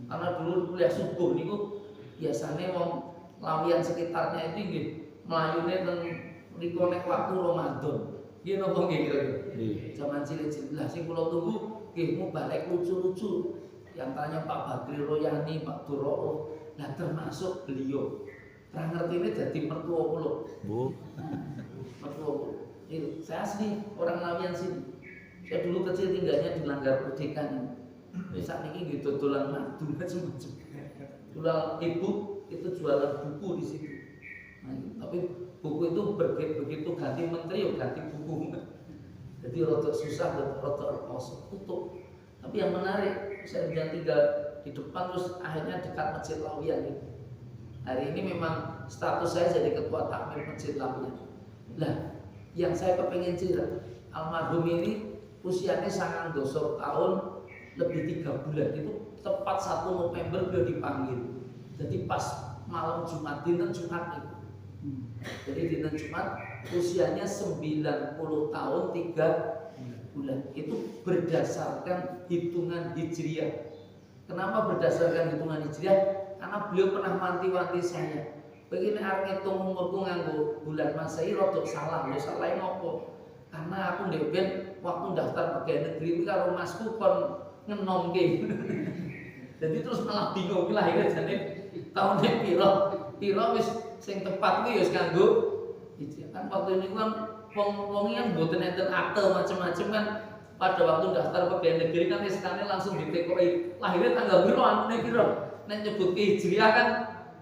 Karena dulu kuliah subuh niku biasanya wong lawian sekitarnya itu nggih mlayune teng mriku nek waktu Ramadan. Nggih napa nggih kira-kira. Zaman cilik-cilik. Lah sing kula tunggu nggih mubalek lucu-lucu. Di antaranya Pak Badri Royani, Pak Duro. Nah, termasuk beliau. Ra ngertine dadi mertua kula. Bu. Mertua kula. Itu saya asli orang Lawian sini. Saya dulu kecil tinggalnya di Langgar Kudikan. Saat ini gitu dolan madu macam-macam. Jual ibu itu jualan buku di situ. Nah, tapi buku itu begitu ganti menteri ya ganti buku. Jadi rotok susah, rotok kosong tutup. Tapi yang menarik, saya tinggal di depan terus akhirnya dekat Masjid Lawian ini. Hari ini memang status saya jadi ketua takmir Masjid Lawian. Lah, yang saya kepengen cerita, almarhum ini usianya sangat 2 tahun lebih 3 bulan. Itu tepat 1 November beliau dipanggil. Jadi pas malam Jumat, dinten Jumat itu. Jadi dinten Jumat usianya 90 tahun 3 bulan. Itu berdasarkan hitungan Hijriah. Kenapa berdasarkan hitungan Hijriah? Karena beliau pernah manti-wanti saya. Begini arep ngitung umurku nganggo bulan Masehi rodok salah. Lho salah ngopo? Karena aku ndek ben waktu daftar pegawai negeri itu karo masku kon ngenomke. Jadi terus malah bingung lahirnya jane tahun piro wis sing tepat kuwi ya wis kanggo Hijriah. Kan waktu ini kan wong yang mboten enten akte macam-macam kan. Pada waktu daftar pegawai negeri kan SK-ne langsung ditekoki lahirnya tanggal piro anune piro. Nek nyebut ke Hijriah kan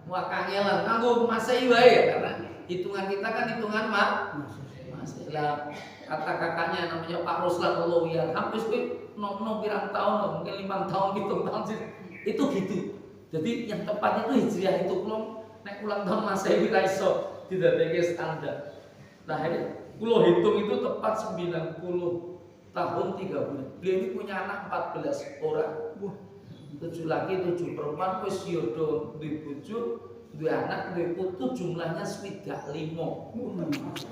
wah kangelan nganggo Masehi wae ya, karena hitungan kita kan hitungan Masehi. Lah kata kakaknya namanya Pak Ruslan Lowiyar habis kuwi nom pirang tahun mungkin 5 tahun gitu tahun itu gitu. Jadi yang tepatnya itu Hijriah itu belum nek ulang tahun Masehi ra iso didadekake standar. Nah, kula hitung itu tepat 90 tahun 3 bulan. Beliau ini punya anak 14 orang. Wah, 7 laki 7 perempuan wis yodo duwe bojo, duwe anak, duwe putu jumlahnya 25.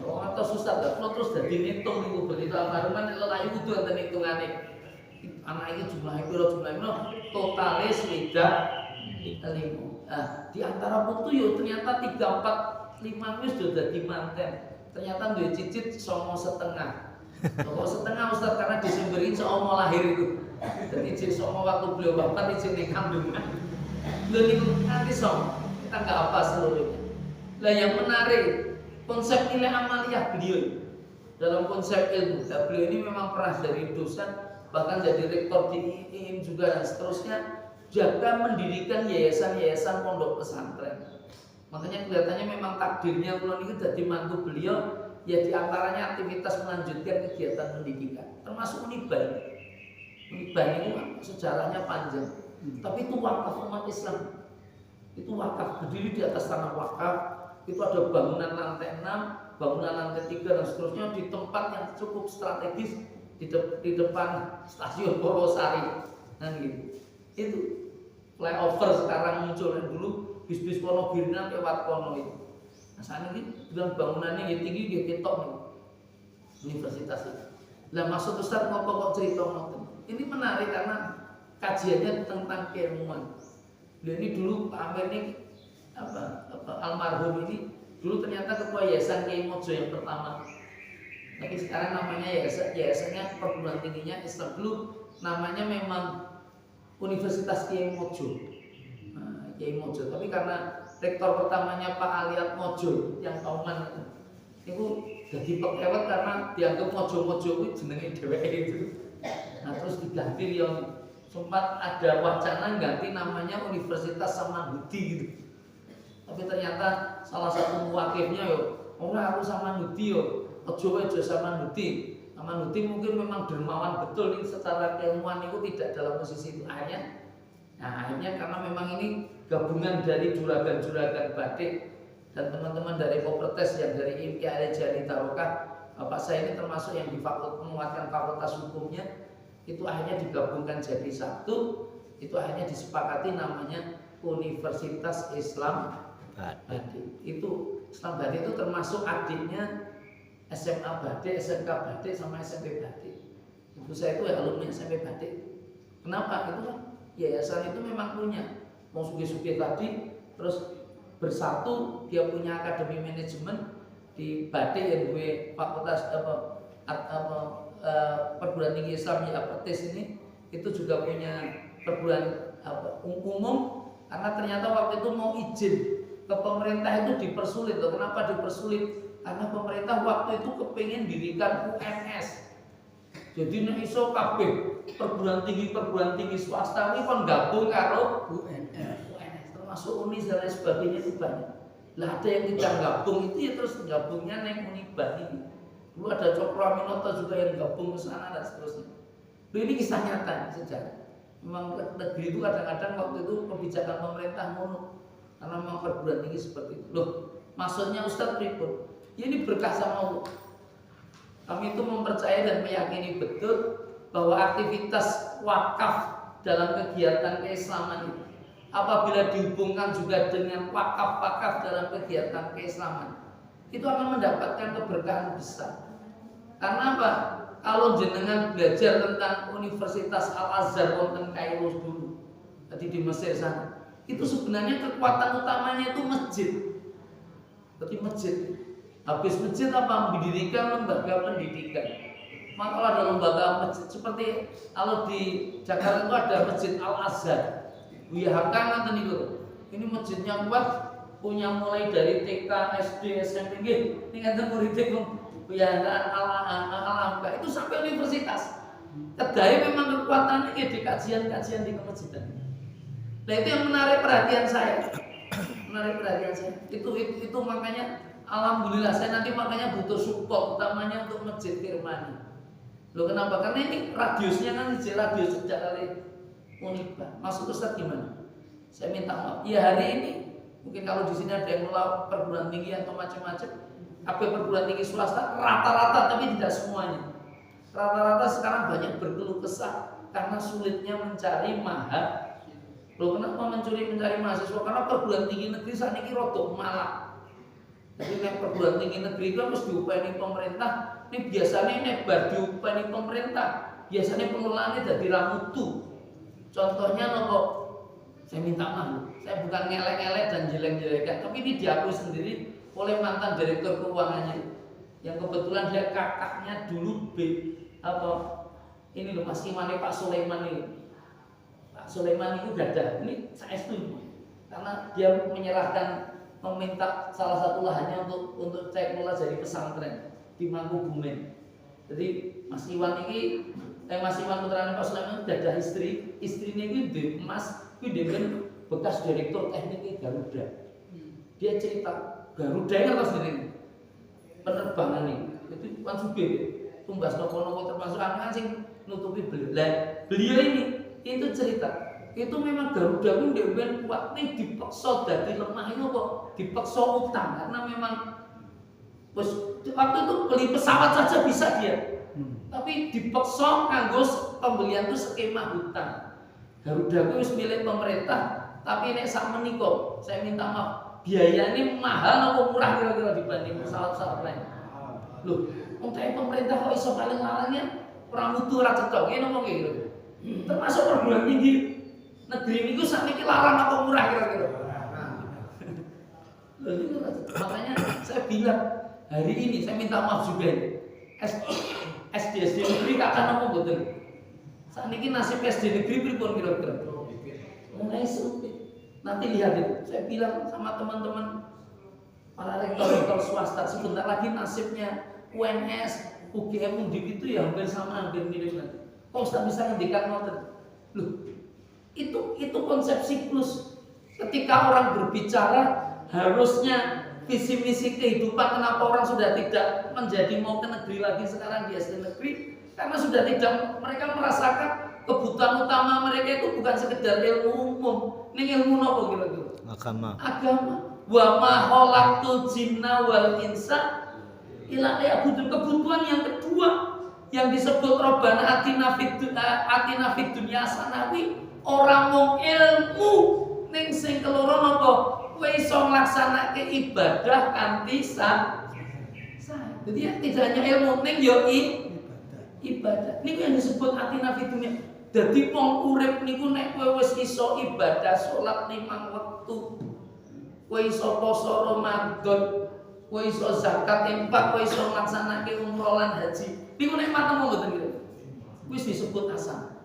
Oh, atau susah dah. Kalau terus dadi ngitung niku begitu almarhum nek lelayu kudu enten hitungane. Anak iki jumlahe piro totale 25. Nah, di antara putu yo ternyata 3 4 5 wis sudah dadi manten. Ternyata duwe cicit 9,5. Pokok setengah Ustaz karena Desember ini mau lahir itu. Jadi izin sama waktu beliau wafat izin di kandungan. Beliau itu nanti kita nggak apa seluruhnya. Lah yang menarik konsep nilai amaliyah beliau dalam konsep ilmu. Nah, beliau ini memang pernah dari dosen bahkan jadi rektor di IIM juga dan seterusnya. Jaga mendirikan yayasan-yayasan pondok pesantren. Makanya kelihatannya memang takdirnya kalau ini jadi mantu beliau. Ya diantaranya aktivitas melanjutkan kegiatan pendidikan, termasuk Unibah. Unibah ini sejarahnya panjang, tapi itu wakaf umat Islam. Itu wakaf, berdiri di atas tanah wakaf. Itu ada bangunan lantai 6, bangunan lantai 3 dan seterusnya di tempat yang cukup strategis di depan stasiun Porosari. Nah gitu. Itu flyover sekarang muncul dan dulu bis-bis kono birna lewat kono itu. Nah saat ini bilang bangunannya yang tinggi dia ketok nih universitas itu. Lah maksud Ustaz mau kok cerita ngoten. Ini menarik karena kajiannya tentang keilmuan. Dia ini dulu Pak Amir ini almarhum ini dulu ternyata ketua yayasan Kiai Mojo yang pertama. Tapi sekarang namanya yayasannya perguruan tingginya Islam, dulu namanya memang Universitas Kiai Mojo. Nah, Kiai Mojo. Tapi karena rektor pertamanya Pak Aliat Mojo yang Kauman itu jadi pekewet karena dianggap mojo-mojo itu jenenge dheweke itu. Nah terus diganti yang sempat ada wacana ganti namanya Universitas Samanhudi gitu. Tapi ternyata salah satu muwakilnya ora aku Samanhudi ojo Samanhudi. Samanhudi mungkin memang dermawan betul nih secara keilmuan itu tidak dalam posisi itu akhirnya karena memang ini gabungan dari juragan-juragan batik dan teman-teman dari Kopertes yang dari IMKI Jani Tarokah, bapak saya ini termasuk yang menguatkan fakultas hukumnya, itu akhirnya digabungkan jadi satu, itu akhirnya disepakati namanya Universitas Islam Badik. Itu Islam Badik itu termasuk adiknya SMA Badik, SMK Badik sama SMP Badik. Ibu saya itu alumni SMP Badik. Kenapa? Itu kan yayasan itu memang punya mau suge-suge tadi, terus bersatu dia punya akademi manajemen di Batik yang gue fakultas perguruan tinggi Islam ya Pertis ini itu juga punya perguruan umum karena ternyata waktu itu mau izin ke pemerintah itu dipersulit loh. Kenapa dipersulit? Karena pemerintah waktu itu kepingin dirikan UNS. Jadi nek iso kabeh perguruan tinggi swasta ini kon gabung karo UNS. Masuk Unis dan lain sebagainya itu banyak. Lah ada yang tidak gabung itu ya terus gabungnya naik Uniban ini. Dulu ada Cokro Aminoto juga yang gabung ke sana dan seterusnya. Ini kisah nyata sejarah. Memang negeri itu kadang-kadang waktu itu kebijakan pemerintah mono karena memang perguruan tinggi seperti itu. Loh, maksudnya Ustadz pripun? Ya ini berkah sama Allah. Kami itu mempercayai dan meyakini betul bahwa aktivitas wakaf dalam kegiatan keislaman itu apabila dihubungkan juga dengan wakaf-wakaf dalam kegiatan keislaman itu akan mendapatkan keberkahan besar. Karena apa? Kalau jenengan belajar tentang Universitas Al-Azhar wonten Kairo dulu, tadi di Mesir sana, itu sebenarnya kekuatan utamanya itu masjid. Berarti masjid. Habis masjid apa? Mendirikan lembaga pendidikan. Maka kalau ada lembaga masjid seperti kalau di Jakarta itu ada Masjid Al-Azhar. Buya Hakang ngeten niku. Ini masjidnya kuat, punya mulai dari TK, SD, SMP nggih. Ning muridé Buya Al-Amka itu sampai universitas. Kedai memang kekuatannya di kajian-kajian di kemasjidan. Nah itu yang menarik perhatian saya. Itu makanya alhamdulillah saya nanti makanya butuh support utamanya untuk masjid Firmani. Loh kenapa? Karena ini radiusnya kan radius sejak kali Uniban. Masuk Ustaz gimana? Saya minta maaf. Ya hari ini mungkin kalau di sini ada yang melakukan perguruan tinggi atau macam-macam, apa perguruan tinggi swasta rata-rata tapi tidak semuanya. Rata-rata sekarang banyak berkeluh kesah karena sulitnya mencari mahasiswa. Loh kenapa mencari mahasiswa? Karena perguruan tinggi negeri saat ini rodok malah. Jadi nek perguruan tinggi negeri itu harus diupaini pemerintah. Ini biasanya nebar diupaini pemerintah. Biasanya pengelolaannya jadi ramutu. Contohnya nopo, saya minta maaf, saya bukan ngelek-ngelek dan jelek-jelekan, tapi ini diakui sendiri oleh mantan direktur keuangannya, yang kebetulan dia kakaknya dulu ini loh Mas Imane Pak Sulaiman ini. Pak Sulaiman itu gada, ini saya setuju, karena dia menyerahkan meminta salah satu lahannya untuk cek kelola jadi pesantren di Mangkubumen. Jadi Mas Iwan ini Mas Iwan putrane Pak Sulaiman dadah istrinya itu Mas itu dengan bekas direktur teknik Garuda. Dia cerita Garuda yang atas ini penerbangan ini itu kan suge tumbas nopo-nopo termasuk anak sing nutupi beliau ini itu cerita itu memang Garuda pun dia kuat nih dipaksa dari lemah itu kok dipaksa utang karena memang waktu itu beli pesawat saja bisa dia. Tapi dipaksa nganggo pembelian itu skema hutang. Garuda itu wis milik pemerintah, Tapi nek sak menika saya minta maaf, biayanya mahal apa murah kira-kira dibanding pesawat-pesawat lain? Loh, untuk pemerintah kok iso paling larangnya ora mutu ora cocok, ngene ngomong gitu. Termasuk perguruan tinggi negeri niku sakniki larang apa murah kira-kira? Makanya saya bilang hari ini saya minta maaf juga ini. SD negeri kata nopo mboten. Sakniki nasib SD negeri pripun kira-kira? Mulai sulit. Nanti lihat itu. Saya bilang sama teman-teman para rektor swasta sebentar lagi nasibnya UNS, UGM, Undip itu ya hampir sama, hampir mirip nanti. Kok Ustaz bisa ngendikan ngoten? Loh, itu konsep siklus. Ketika orang berbicara harusnya visi misi kehidupan, kenapa orang sudah tidak menjadi mau ke negeri lagi sekarang di SD negeri? Karena sudah tidak, mereka merasakan kebutuhan utama mereka itu bukan sekedar ilmu umum. Ini ilmu apa kira-kira? Agama. Wa ma khalaqtul jinna wal insa illa liya'budun. Kebutuhan yang kedua yang disebut Rabbana atina fid dunya hasanah, orang mung ilmu ning sing keloro napa? Kowe iso nglaksanake ibadah kanthi sah. Jadi ya, tidak hanya ilmu ning yo ibadah. Niku yang disebut atina fid dunya. Dadi wong urip niku nek kowe wis iso ibadah salat 5 wektu, kowe iso poso Ramadan, kowe iso zakat infak, kowe iso nglaksanake umroh lan haji. Niku nek matemu mboten kira. Wis disebut hasanah.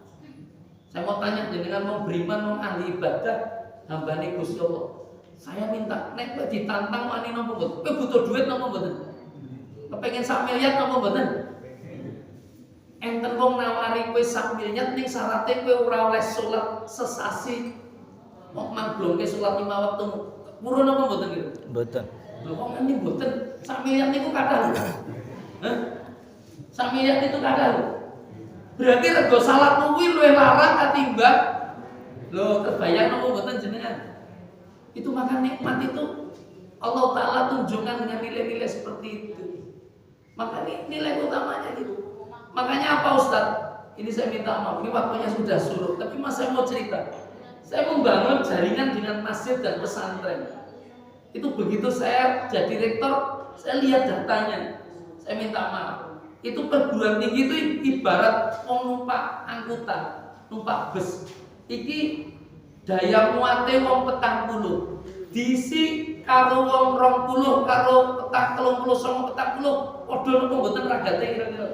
Saya mau tanya jenengan mau beriman, mau ahli ibadah, hambane Gusti Allah. Saya minta nek kowe ditantang wani napa mboten? Kowe butuh duit napa mboten? Kepengin sak miliar napa mboten? Enten wong nawari kowe sak miliar ning syaraté kowe ora oleh salat sesasi. Wong mangglongke salat 5 waktu. Purun apa mboten gitu? Mboten. Lho kok ngene mboten? Sak miliar niku kathah lho. Hah? Sak miliar itu kathah lho. Berarti rego salat kuwi luwih larang katimbang lho kebayang apa mboten jenengan? Itu maka nikmat itu Allah Ta'ala tunjukkan dengan nilai-nilai seperti itu. Maka nilai utamanya gitu. Makanya apa Ustaz? Ini saya minta maaf, ini waktunya sudah surut. Tapi mas saya mau cerita. Saya membangun jaringan dengan masjid dan pesantren. Itu begitu saya jadi rektor, saya lihat datanya. Saya minta maaf. Itu perguruan tinggi itu ibarat numpak angkutan, numpak bus. Iki daya muate wong 40, diisi karo wong 20, karo petang 30 sama petang 40, padha nopo mboten ragate kira-kira.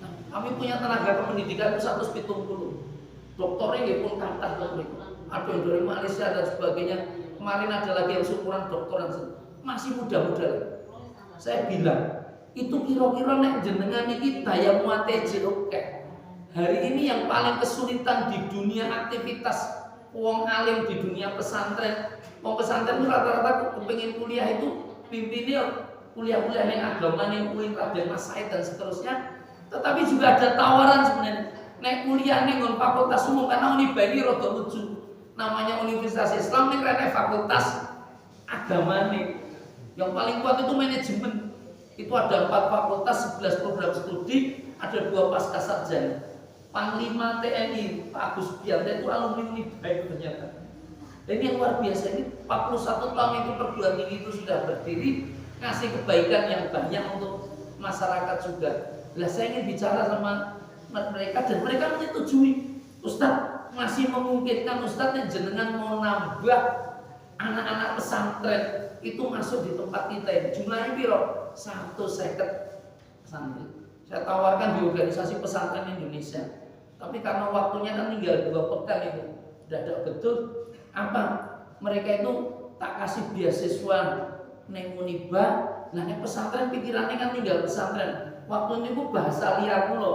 Nah, kami punya tenaga kependidikan 170. Dokternya nggih pun kathah mriku. Ada yang dari Malaysia dan sebagainya. Kemarin ada lagi yang syukuran doktoran masih muda-muda. Saya bilang, itu kira-kira nek jenengan iki daya muate oke. Hari ini yang paling kesulitan di dunia aktivitas wong alim di dunia pesantren. Wong pesantren itu rata-rata kepengin kuliah itu pimpinnya kuliah-kuliah yang agama yang UIN, Raden Mas Said dan seterusnya. Tetapi juga ada tawaran sebenarnya. Nek kuliah ning fakultas umum karena Uniba ini rada lucu. Namanya Universitas Islam ning rene fakultas agama nih. Yang paling kuat itu manajemen. Itu ada 4 fakultas, 11 program studi, ada 2 pasca sarjana. Panglima TNI Pak Agus Bianto itu alumni Uniba itu ternyata. Ini yang luar biasa, ini 41 tahun itu perguruan tinggi itu sudah berdiri, ngasih kebaikan yang banyak untuk masyarakat juga. Lah saya ingin bicara sama mereka dan mereka menyetujui. Ustaz masih memungkinkan Ustaz yang jenengan mau nambah anak-anak pesantren itu masuk di tempat kita ini. Jumlahnya piro? 150 pesantren. Saya tawarkan di organisasi pesantren Indonesia. Tapi karena waktunya kan tinggal 2 pekan itu, dadak betul. Apa? Mereka itu tak kasih beasiswa neng Uniba. Nah neng pesantren pikirannya kan tinggal pesantren. Waktu ini bahasa liar kulo,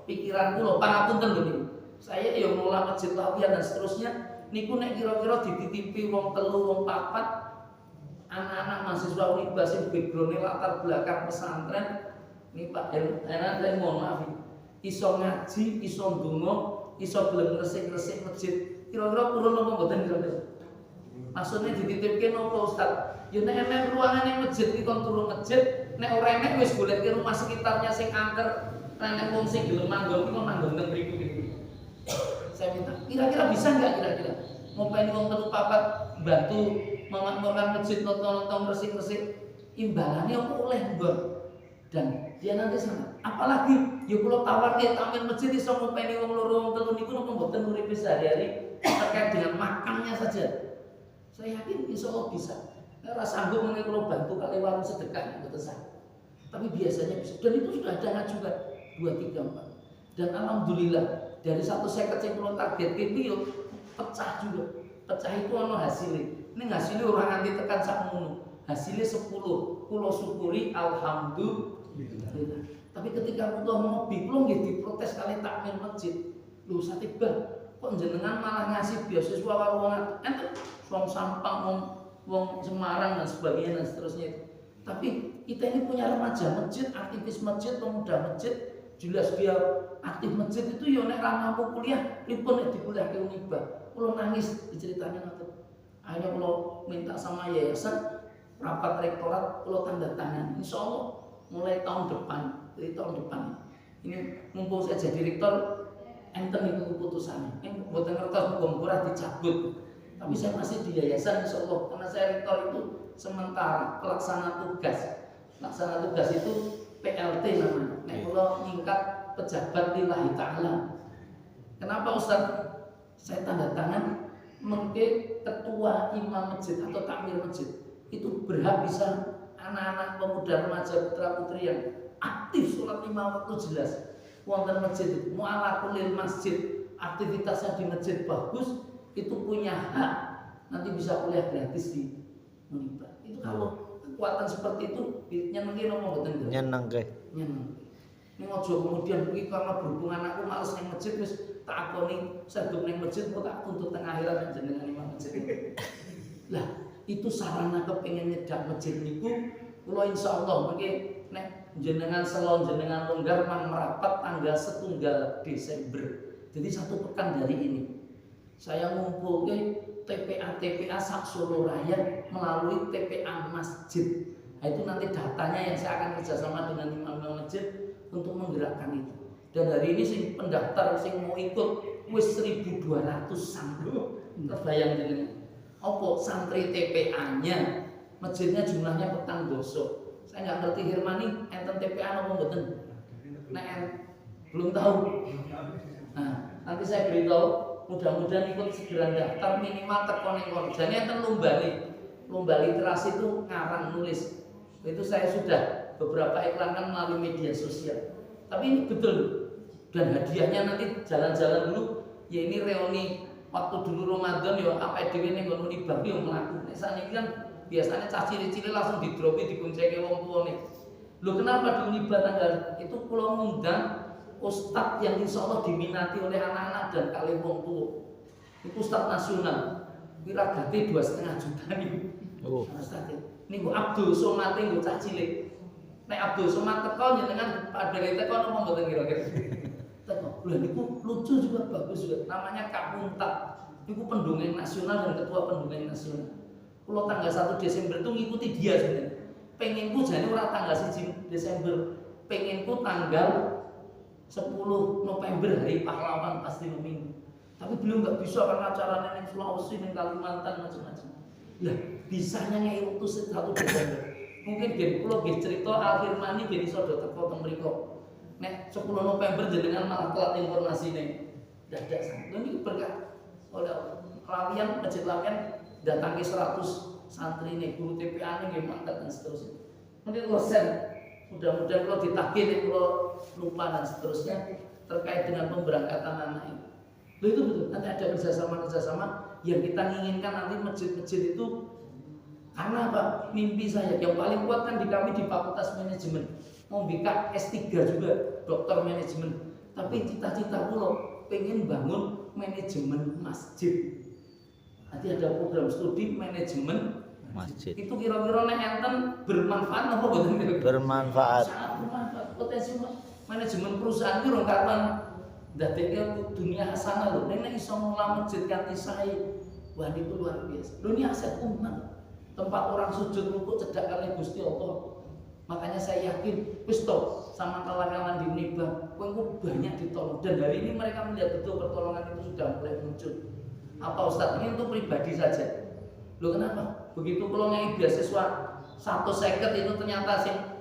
pikiran kulo, pangapunten lho niku. Saya yang ngelola masjid Lawiyah dan seterusnya. Niku nek kira-kira dititipi wong 3, wong 4, anak-anak mahasiswa Uniba sing background latar belakang pesantren. Ini Pak enak saya mohon maaf. Iso ngaji, iso ndonga, iso gelem resik-resik masjid. Kira-kira purun apa mboten kira-kira? Maksudnya dititipke napa Ustaz? Ya nek enek ruangan ning masjid iki kon turu masjid, nek ora enek wis golek ke rumah sekitarnya sing angker, nek wong sing gelem manggon iki kon manggon teng mriku iki. Saya minta, kira-kira bisa enggak kira-kira? ngopeni wong telu papat bantu memakmurkan masjid nonton resik-resik imbalannya aku oleh mbak dan dia nanti sana apalagi ya kalau tawarke takmir masjid iso ngopeni wong loro wong telu niku napa mboten uripe sehari-hari terkait dengan makannya saja saya yakin insya Allah bisa ora sanggup mengenai kalau bantu kali warung sedekah mboten sanggup tapi biasanya bisa dan itu sudah ada ngajukan 2, 3, 4 dan alhamdulillah dari 1 seket yang kalau target itu yuk pecah juga pecah itu ono hasilnya ini hasilnya orang nanti tekan sak ngono hasilnya 10 kulo syukuri alhamdulillah tapi ketika kulo ngopi kulo nggih diprotes kali takmir masjid lho satiba kok jenengan malah ngasih beasiswa karo wong enten wong Sampang wong Semarang dan sebagainya dan seterusnya itu tapi kita ini punya remaja masjid aktivis masjid pemuda masjid jelas dia aktif masjid itu yo nek ra mampu kuliah pripun nek dikuliahke Unibah kulo nangis diceritanya ngoten akhirnya kulo minta sama yayasan rapat rektorat kulo tanda tangan insyaallah mulai tahun depan dari tahun depan ini mumpung saya jadi rektor enten itu keputusannya yang mboten ngertos muga dicabut tapi saya masih di yayasan insyaallah karena saya rektor itu sementara pelaksana tugas itu PLT namanya nek kula nyingkat pejabat lillahi ta'ala kenapa Ustaz saya tanda tangan mengke ketua imam masjid atau takmir masjid itu berhak bisa anak-anak pemuda remaja putra putri yang aktif sholat 5 waktu jelas wonten masjid itu mu'alaqulil masjid aktivitasnya di masjid bagus itu punya hak nanti bisa kuliah gratis di Unibah itu kalau kekuatan seperti itu nyenengin apa mboten nyenengke ini ojo kemudian pergi karena berhubungan aku males nang masjid wis tak akoni seduk nang masjid kok tak tuntut teng akhirat jenengan imam masjid lah itu sarana kepengin nyedak masjid niku kula insyaallah mengke nek jenengan selon jenengan longgar mang merapat tanggal 1 Desember jadi 1 pekan dari ini saya ngumpulke TPA sak Solo Raya melalui TPA masjid nah, itu nanti datanya yang saya akan kerjasama dengan imam masjid untuk menggerakkan itu dan hari ini sing pendaftar sing mau ikut wis 1.200 sanggup terbayang jenengan apa santri TPA-nya masjidnya jumlahnya petang doso saya nggak ngerti Hirmani enten TPA apa mboten nek belum tahu nah nanti saya beritahu mudah-mudahan ikut segera daftar minimal tekoning kono jane enten lomba literasi itu ngarang nulis itu saya sudah beberapa iklankan melalui media sosial tapi ini betul dan hadiahnya nanti jalan-jalan dulu ya ini reuni waktu dulu Ramadan ya apa dhewe ning ngono Unibah yo mlaku nek sakniki kan biasanya cah cilik-cilik langsung didropi dikunceki wong tuane lho kenapa di Unibah tanggal itu kula ngundang ustadz yang insya Allah diminati oleh anak-anak dan kali wong tua itu ustadz nasional wiragati 2,5 juta nih ustadz ini gue Abdul Somad gue cah cilik nek Abdul Somad teko jenengan pada teko nopo mboten kira-kira teko lha niku lucu juga bagus juga namanya Kak Muntak niku pendongeng nasional dan ketua pendongeng nasional kalau tanggal 1 Desember itu ngikuti dia sebenarnya penginku jane ora tanggal 1 Desember penginku tanggal 10 November hari pahlawan pasti minggu tapi beliau nggak bisa karena acaranya di Sulawesi dan Kalimantan macam-macam lah bisanya ngei waktu 1 Desember mungkin gen kula nggih cerita Al Hirmani gen iso do teko teng mriku nek 10 November jenengan malah telat informasine dadak sampe niki berkah oleh latihan masjid latihan datangi 100 santri nih guru TPA nih mangkat dan seterusnya mungkin kula share mudah-mudahan kalau ditagih nih kalau lupa dan seterusnya terkait dengan pemberangkatan anak ini. Loh itu betul. Nanti ada kerjasama yang kita inginkan nanti masjid-masjid itu karena apa? Mimpi saya yang paling kuat kan di kami di Fakultas Manajemen mau bikin S3 juga dokter manajemen. Tapi cita-cita pulau pengen bangun manajemen masjid. Nanti ada program studi manajemen masjid. Itu kira-kira nek enten bermanfaat apa boten? Bermanfaat. Sangat bermanfaat. Potensi manajemen perusahaan itu rong karuan ndadekke dunia hasanah lho. Nek iso ngelola masjid kanthi sae, wah niku luar biasa. Dunia aset umat. Tempat orang sujud rukuk cedak kali Gusti Allah. Makanya saya yakin wis to sama kawan-kawan di Unibah kowe banyak ditolong dan hari ini mereka melihat betul pertolongan itu sudah mulai muncul. Apa Ustadz ini untuk pribadi saja? Loh kenapa? Begitu kalau ngei beasiswa 1 seket itu ternyata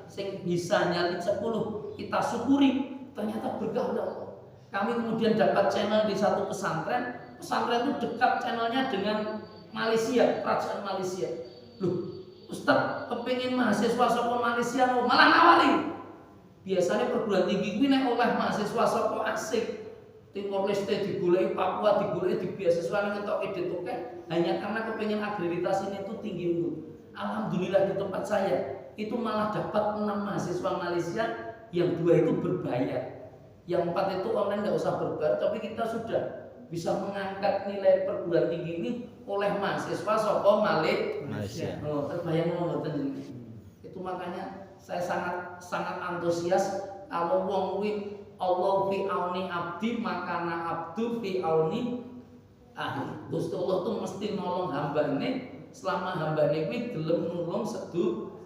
sing bisa nyalin 10, kita syukuri, ternyata berkah Allah. Kami kemudian dapat channel di satu pesantren itu dekat channelnya dengan Malaysia, kerajaan Malaysia. Loh, Ustadz kepingin mahasiswa saka Malaysia malah nawari. Biasanya perguruan tinggi ini nek oleh mahasiswa saka asing, Timor Leste digoleki, Papua digoleki, di beasiswa ini ngetoke ditoke hanya karena kepingin akreditasinya itu tinggi unggul. Alhamdulillah di tempat saya itu malah dapat 6 mahasiswa Malaysia, yang 2 itu berbayar, yang 4 itu online nggak usah berbayar, tapi kita sudah bisa mengangkat nilai perguruan tinggi ini oleh mahasiswa saka Malaysia. Oh, terbayang ngoten ini. Itu makanya saya sangat antusias kalau wong kuwi Allah fi auni abdi makana abdu fi auni ahli. Gusti Allah tuh mesti nolong hambane selama hambane kuwi gelem nulung sedulur.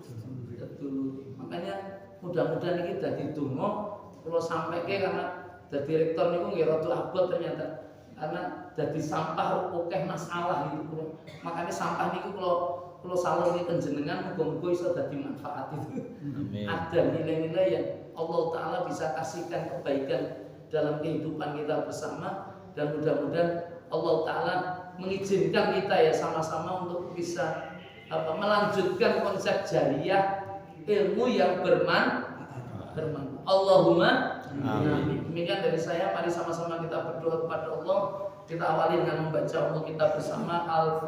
Makanya mudah-mudahan iki dadi donga kula sampaikan karena dadi rektor niku nggih rada abot ternyata. Karena dadi sampah akeh masalah gitu. Makanya sampah niku kula salurke panjenengan muga-muga iso dadi manfaat itu. Amin. Ada nilai-nilai yang Allah Ta'ala bisa kasihkan kebaikan dalam kehidupan kita bersama, dan mudah-mudahan Allah Ta'ala mengizinkan kita ya sama-sama untuk bisa melanjutkan konsep jariyah ilmu yang bermanfaat. Allahumma amin. Demikian dari saya, mari sama-sama kita berdoa kepada Allah. Kita awali dengan membaca untuk kita bersama Al-Fatihah.